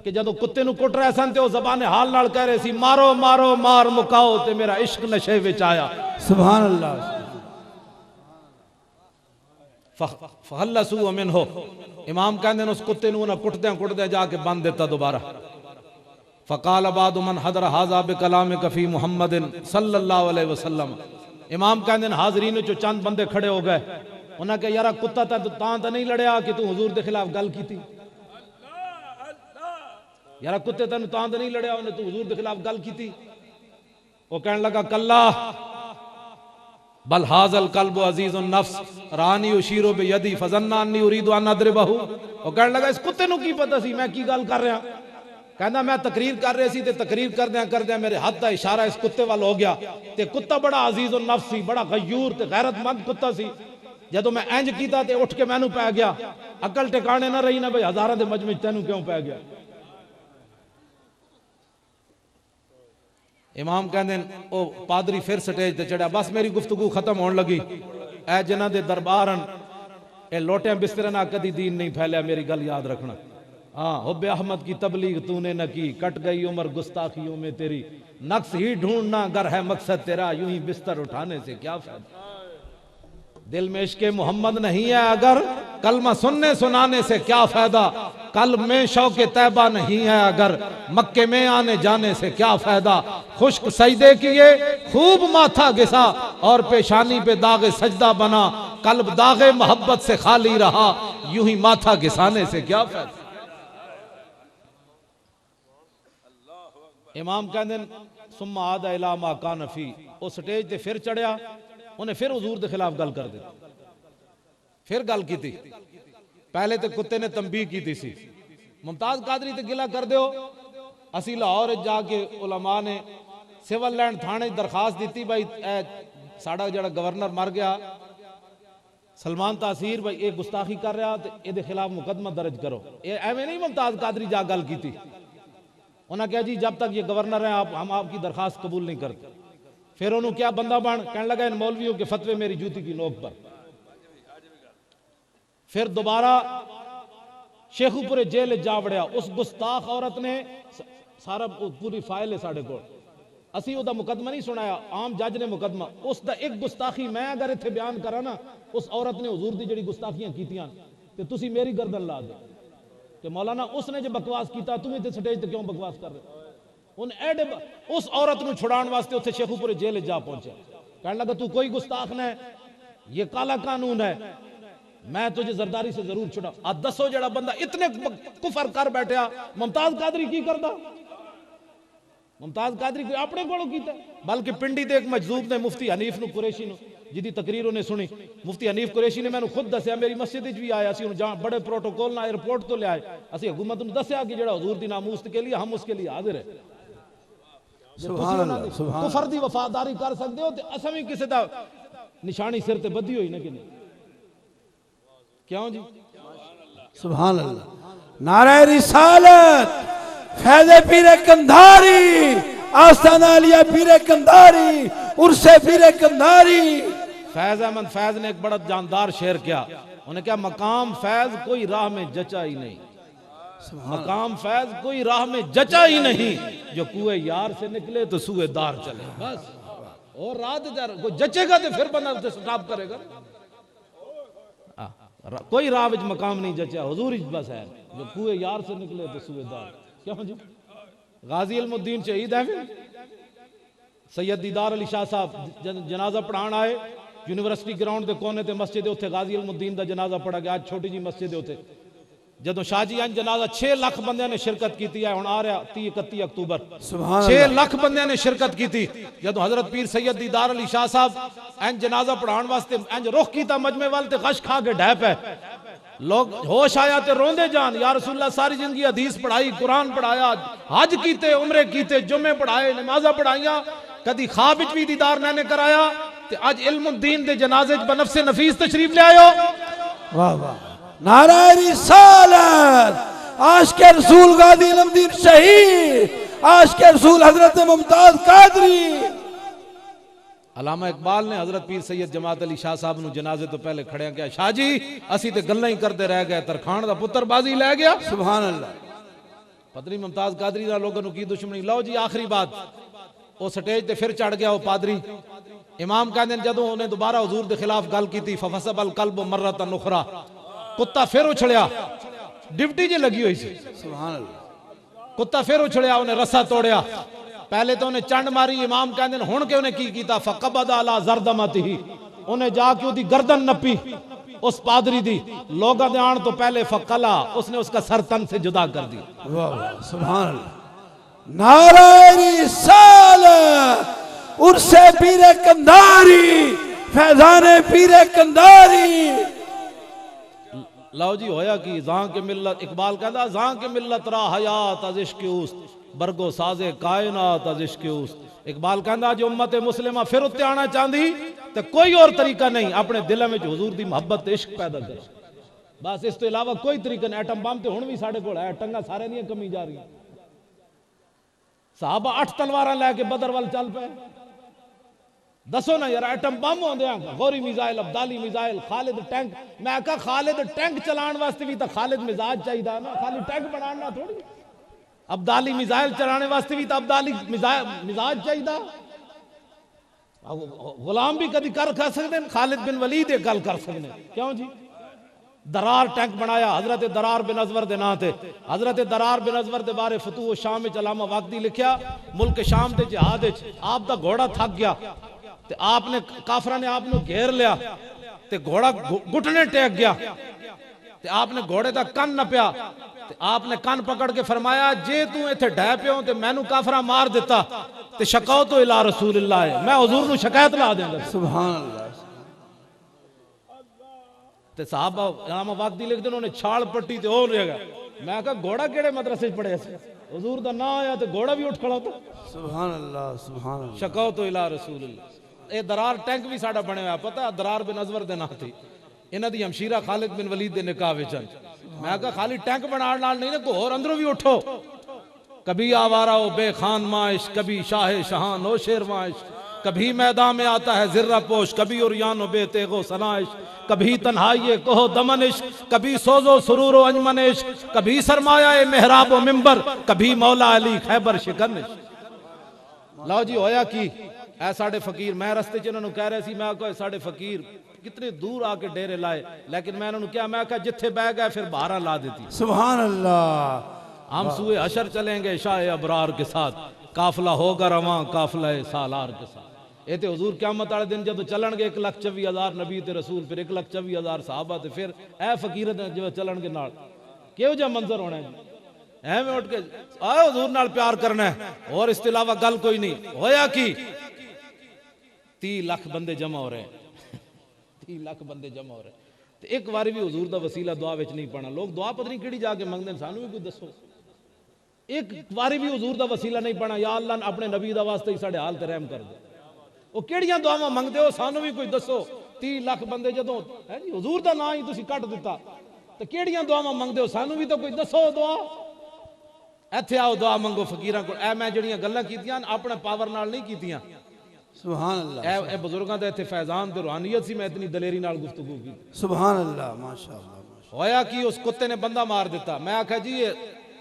कि जदों कुत्ते नू कुट रहे सन ते ओ ज़बाने हाल नाल कह रहे सी, मारो मारो मार मुकाओ ते मेरा इश्क नशे विच आया। सुभान अल्लाह। फहल्लसू मिन्हु, इमाम कहते हैं उस कुत्ते नू उन्हें कुटदे जाके बंद देता दोबारा। फ़क़ाल बादु मन हदर हाज़ा बिकलाम कफ़ी मुहम्मदिन सल्लल्लाहु अलैहि वसल्लम। इमाम कहते हैं हाज़रीन चो चंद बंदे खड़े हो गए, उन्हें कहा यार कुत्ता तां तो नहीं लड़िया कि तू हुजूर के खिलाफ गल की थी, यार कुत्ते तेन तां तो नहीं लड़िया उन्हें तू हुजूर के खिलाफ गल की थी। वो कहने लगा कल्ला बल हाजल कल्बु अजीजुन नफ्स रानी उशीरो बेयदी फजन्ना अन्नी उरीदु अन अदरिबहु। वो कहने लगा इस कुत्ते नू की पता सी मैं की गल कर रहा। कहना मैं तकरीर कर रही सी ते तकरीर करदे मेरे हाथ का इशारा इस कुत्ते वाल हो गया ते कुत्ता बड़ा अजीजुन नफ्स सी, बड़ा गयूर ते गैरतमंद कुत्ता सी। जदों मैं इंज कीता ते उठ के मैनू पै गया, अकल टिकाने ना रही ना भाई हजारां दे मजमे तेनू क्यों पै गया। इमाम कहते ओ पादरी फिर स्टेज ते चढ़िया, बस मेरी गुफ्तगू खत्म होने लगी। ए जिन्हां दे दरबारन ए लोटियां बिस्तरे ना कदी दीन नहीं फैलिया, मेरी गल याद रखना। हाँ हुब्बे अहमद की तबलीग तूने न की, कट गई उम्र गुस्ताखियों में तेरी, नक्स ही ढूंढना अगर है मकसद तेरा, यूं ही बिस्तर उठाने से क्या फायदा। दिल में इश्क़े मोहम्मद नहीं है अगर, कलमा सुनने सुनाने से क्या फायदा। कल्ब में शौक़े तैबा नहीं है अगर, मक्के में आने जाने से क्या फायदा। खुश्क सजदे किए खूब माथा घिसा और पेशानी पे दागे सजदा बना, कल्ब दागे मोहब्बत से खाली रहा, यूं ही माथा घिसाने से क्या फायदा। इमाम कहते सुम्मा आदा इला मा कान फी, वो स्टेज ते फिर चढ़िया, उन्हें फिर हुजूर के खिलाफ गल कर दी, फिर गल की थी। पहले तो कुत्ते ने तंबीह की थी सी, मुमताज कादरी ते गिला कर दो। असी लाहौर जाके उलमा ने सिविल लैंड थाने दरखास्त दी भाई साड़ा जड़ा गवर्नर मर गया सलमान तासीर भाई ये गुस्ताखी कर रहा तो ये खिलाफ मुकदमा दर्ज करो। ये एवं नहीं मुमताज कादरी जा गल की थी। उन्हें कहा जी जब तक ये गवर्नर है हम आपकी दरखास्त कबूल नहीं करते। फिर उन्होंने क्या बंदा बन कहने लगा इन मौलवियों के फतवे मेरी जूती की नोक पर। फिर दोबारा शेखुपुरे जेल जा वड़िया। उस गुस्ताख औरत ने सारा पूरी फाइल है साढ़े को, असी उसका मुकदमा नहीं सुनाया, आम जज ने मुकदमा। उसका एक गुस्ताखी मैं अगर इत्थे बयान करा ना, उस औरत ने हुजूर दी जड़ी गुस्ताखियां कीतियां ते तुसी मेरी गर्दन ला दे कि मौलाना उसने जो बकवास किया तुम इतने स्टेज पर क्यों बकवास कर रहे। उन एडे उस औरत को छुड़ाने वास्ते उत्थे शेखुपुरे जेल जा पहुंचे। कहने लगा तू कोई गुस्ताख नहीं, ये काला कानून है, मैं तुझे जरदारी से जरूर छुड़ा। आज दसो जड़ा बंदा इतने कुफर कर बैठा, मुमताज कादरी की करदा। मुमताज कादरी कोई अपने कोलों कीता, बल्कि पिंडी दे एक मजदूब ने मुफ्ती हनीफ नु कुरैशी नु जिदी तकरीर उन्हें सुनी, मुफ्ती हनीफ कुरैशी ने मैंने खुद दसिया मेरी मस्जिद भी आया, असी बड़े प्रोटोकॉल ना एयरपोर्ट तो ले आए, असी हुकूमत नु दसिया कि जड़ा हुजूर दी नामूस के लिए हम उसके लिए हाजिर है। कुफर दी वफादारी कर सकते हो तो असा भी किसी का निशानी सिर ते बधी हुई ना कि नहीं, क्यों जी। सुभान अल्लाह। नारे रिसालत, फैज़े पीरे कंधारी, आस्ताना लिया पीरे कंधारी, उर्से पीरे कंधारी। फैज अहमद फैज ने एक बड़ा जानदार शेर किया, उन्हें क्या मकाम फैज कोई राह में जचा ही नहीं, मकाम फैज कोई राह में जचा ही नहीं, जो कुएं यार से निकले तो सुएदार चले। बस और रात कोई जचेगा तो फिर बंदा उसे स्टॉप करेगा। कोई राह विच मकाम नहीं जचा, हुजूर ही बस है जो कुए यार से निकले तो सूबेदार। क्यों जी गाजी इल्मुद्दीन शहीद है, सैयद दीदार अली शाह साहब जनाजा पढ़ाण आए यूनिवर्सिटी ग्राउंड के कोने ते मस्जिद उत्थे गाजी इल्मुद्दीन का जनाजा पढ़ा गया। आज छोटी जी मस्जिद उत्थे जदों शाह जी अंज जनाजा 6 लाख बंदे ने शिरकत की है। हुण आ रहा 31 अक्तूबर 6 लाख बंदे ने शिरकत की थी। जदों हजरत पीर सैयद दीदार अली शाह साहब इंज जनाजा पढ़ाण वास्ते इंज रुख कीता मजमे वाल ते गश खा के ढह पे लोग होश आया ते रोंदे जान या रसूलुल्लाह सारी जिंदगी हदीस पढ़ाई, कुरान पढ़ाया, हज कीते, उमरे कीते, जुमे पढ़ाए, नमाजा पढ़ाइया, कदी ख्वाब विच भी दीदार ने कराया ते अज इल्मुद्दीन दे जनाजे च बनफसे नफीस तशरीफ ले आयो। वाह वाह, नारा रिसालत, आशिक़े रसूल गाजी इल्मुद्दीन शहीद, आशिक़े रसूल हजरत मुमताज कादरी। अलामा इकबाल ने हजरत पीर सैयद जमात अली शाह साहब नु जनाजे तो पहले खड़िया किया, शाह जी असी ते गल्लां ही करते रह गए, तरखान दा पुत्र बाजी लै गया। सुभान अल्लाह। पत्नी मुमताज कादरी दा लोगों नु की दुश्मनी। लो जी आखिरी बात, वो स्टेज ते फिर चढ़ गया वो पादरी। इमाम कहते हैं जदों उन्हें दोबारा हुजूर के खिलाफ गल की थी, फफसबल कल्ब मर्रतन उखरा, कुत्ता फिर उछलिया, डिप्टी जी लगी हुई सी। सुभान अल्लाह। कुत्ता फिर उछलिया, उन्हें रस्सा तोड़िया, पहले तो उन्हें चंड मारी। इमाम कहते हैं हुण के उन्हें की कीता, फकबद अला ज़रदमतिही, उन्हें जाके उसकी गर्दन नपी उस पादरी दी। लोगों दे आने तो पहले फकला, उसने उसका सर तन से जुदा कर दी। वाह वाह, सुभान अल्लाह। नारा रिसालत, उर्से पीरे कंधारी, फैजाने पीरे कंधारी। लो जी होया कि जां के मिल्लत, इकबाल कहता जां के मिल्लत रा हयात अज इश्क उस्त, बरगो साजे कायनात अज इश्क उस्त। इकबाल कहता जो उम्मत मुस्लिमा फिर उत्ते आना चाहती तो कोई और तरीका नहीं, अपने दिल में हुजूर दी मोहब्बत इश्क पैदा करे, बस इस तो इलावा कोई तरीका नहीं। एटम बम तो हुण भी साडे कोल है, टंगा सारे दी कमी जा रही। साहबा 8 तलवारां लैके बदर वाल चल पे, दसो ना यार एटम बम होंदे Gauri missile, Abdali missile, Khalid tank. मैं कहा खालिद टैंक चलाने वास्ते भी तो खालिद मिजाज चाहिए ना, खाली टैंक बनाना थोड़ी। अब्दाली मिसाइल चलाने वास्ते भी तो अब्दाली मिजाज चाहिए। गुलाम भी कभी कर सकते, खालिद बिन वलीद गल कर सकते। क्यों जी दरार टैंक बनाया हजरत दरार बिन अजवर दे नां ते। हजरत दरार बिन अजवर दे बारे फतूह शाम में अलामा वाकदी लिखिया, मुल्क शाम के जिहाद आप दा घोड़ा थक गया ते आपने काफरा ने आपने घेर लिया ते घोड़ा घुटने टेक गया ते आपने घोड़े का कन नपया ते आपने कन पकड़ के फरमाया जे तू इत्थे ढह पियो ते मैनू काफरा मार दिता ते शकाओ तो इला रसूलिल्लाह है, मैं हुजूर नू शिकायत ला देंगा। सुभान अल्लाह। ते साहबा इमाम वाकदी लिखते उन्होंने छाल पट्टी ते हो रहेगा। मैं कहा घोड़ा केड़े मदरसे पढ़े हुजूर दा ना आया ते घोड़ा भी उठ खड़ा था। सुभान अल्लाह, सुभान अल्लाह। शकाओ तो इला रसूलिल्लाह। ये दरार टैंक भी साडा बने हुआ, पता है दरार बिन अजवर दे नां थी, इन्हां दी हमशीरा खालिद बिन वलीद दे निकाह विच। मैं कहा खाली टैंक बनाने नाल नहीं ना, कोई होर अंदरों भी उठो। कभी आवारा हो बेखान माइश, कभी शाह शहान हो शेर माइश, कभी मैदान में आता है जिर्रा पोश, कभी उरियान बेतेगो सनाइश, कभी तन्हाई कहो दमनिश, कभी सोजो सुरूरो अंजमनिश, कभी सरमाया मेहराब मिंबर, कभी मौला अली खैबर शिकनिश। लो जी होया कि ऐ साडे फकीर, मैं रस्ते च इन्होंने कह रहे सी, मैं कहा साडे फकीर कितने दूर आके डेरे लाए, लेकिन मैं इन्होंने क्या, मैं कहा जिथे बह गए फिर बाहर ला देती। सुभान अल्लाह। हम सुए हशर चलेंगे शाह अबरार के साथ, काफिला होगा रवां काफिला सालार के साथ। ये तो हुजूर क़यामत वाले दिन जब चलणगे 1,24,000 नबी ते रसूल, फिर 1,24,000 साहबा ते फिर ए फकीर जो चलणगे नाल किहो जिहा मंजर होना है। एवें उठ के आए हुजूर नाल प्यार करना है और इसके अलावा गल कोई नहीं। होया कि 30 लाख बंदे जमा हो रहे हैं, 30 लाख बंदे जमा हो रहे हैं ते एक बारी भी हुजूर दा वसीला दुआ विच नहीं पढ़ना। लोग दुआ पता नहीं किहड़ी जाके मंगदे ने, सानू भी कोई दसो। एक बारी भी हुजूर दा वसीला नहीं पढ़ना, या अल्लाह अपने नबी दा वास्ते ही साडे हाल ते रहम कर दे। वो किहड़ियां दुआवां मंगदे हो, सानू भी कोई दसो। 30 लाख बंदे जदों है जी हुजूर दा नाम ही तुसीं कट दिता ते किहड़ियां दुआवां मंगदे हो, सानू भी तो कोई दसो दुआ। इत्थे आओ दुआ मंगो फकीरां कोल। ए मैं जिहड़ियां गल्लां कीतियां अपने पावर नाल नहीं कीतियां। सुभान अल्लाह। ए बुजुर्गां दा इत्थे फैजान ते रूहानियत सी, मैं इतनी दलेरी नाल गुफ्तगू की। सुभान अल्लाह, माशाअल्लाह। होया कि उस कुत्ते ने बंदा मार दिता। मैं आखा जी ये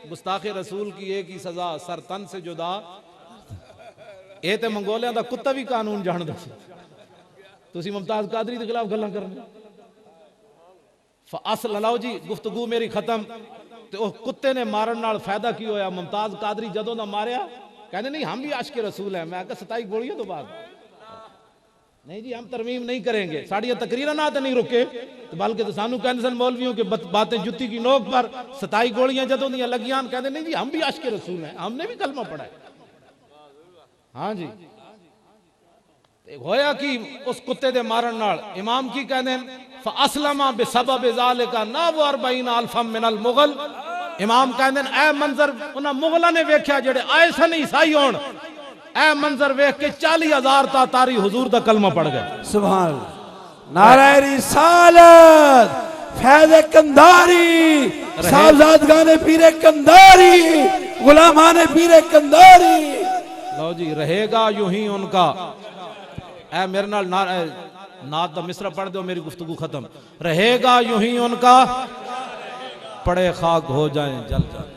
गुस्ताखे रसूल की एक ही सजा, सर तन से जुदा ਇਹ ਤੇ ਮੰਗੋਲਿਆਂ ਦਾ ਕੁੱਤਾ ਵੀ ਕਾਨੂੰਨ ਜਾਣਦਾ ਸੀ। ਤੁਸੀਂ ਮੁਮਤਾਜ਼ ਕਾਦਰੀ ਦੇ ਖਿਲਾਫ ਗੱਲਾਂ ਕਰਨੇ। ਅਸਲ ਲਓ ਜੀ ਗੁਫ਼ਤਗੂ ਮੇਰੀ ਖਤਮ। ਤੇ ਉਹ ਕੁੱਤੇ ਨੇ ਮਾਰਨ ਨਾਲ ਫਾਇਦਾ ਕੀ ਹੋਇਆ? ਮੁਮਤਾਜ਼ ਕਾਦਰੀ ਜਦੋਂ ਦਾ ਮਾਰਿਆ ਕਹਿੰਦੇ ਨਹੀਂ ਹਮ ਵੀ ਆਸ਼ਕ रसूल हैं। मैं कहा 27 गोलियों तो बाद नहीं जी हम तरमीम नहीं करेंगे। साड़ियाँ तकरीर ना तो नहीं रुके तो बल्कि तो सानू कहते सन मौलवियों के बातें जुत्ती की नोक पर 27 गोलियां जदों दियां लगियां कहते नहीं जी हम भी आशिक रसूल हैं, हमने भी कलमा पढ़ा है। हाँ जी होया कि उस कुत्ते दे मारन नाल इमाम की कहते फअस्लमा बिसबब ज़ालिका नाव 40 अल्फम मिनल मुगल। इमाम कहते ए मंजर उन्हां मुगलों ने वेख्या जेड़े आए सन ईसाई होण, ए मंजर वेख के 40,000 तारी हुजूर दा कलमा पढ़ गए। सुभान नारा रिसालत फैज़ कंधारी साहबजादगाने पीरे कंधारी गुलामाने पीरे कंधारी। लो जी रहेगा यूं ही उनका। ए मेरे नाल नात दा मिसरा पढ़ दो मेरी गुफ्तगू खत्म। रहेगा यूं ही उनका पड़े खाक हो जाएं जल जाएं।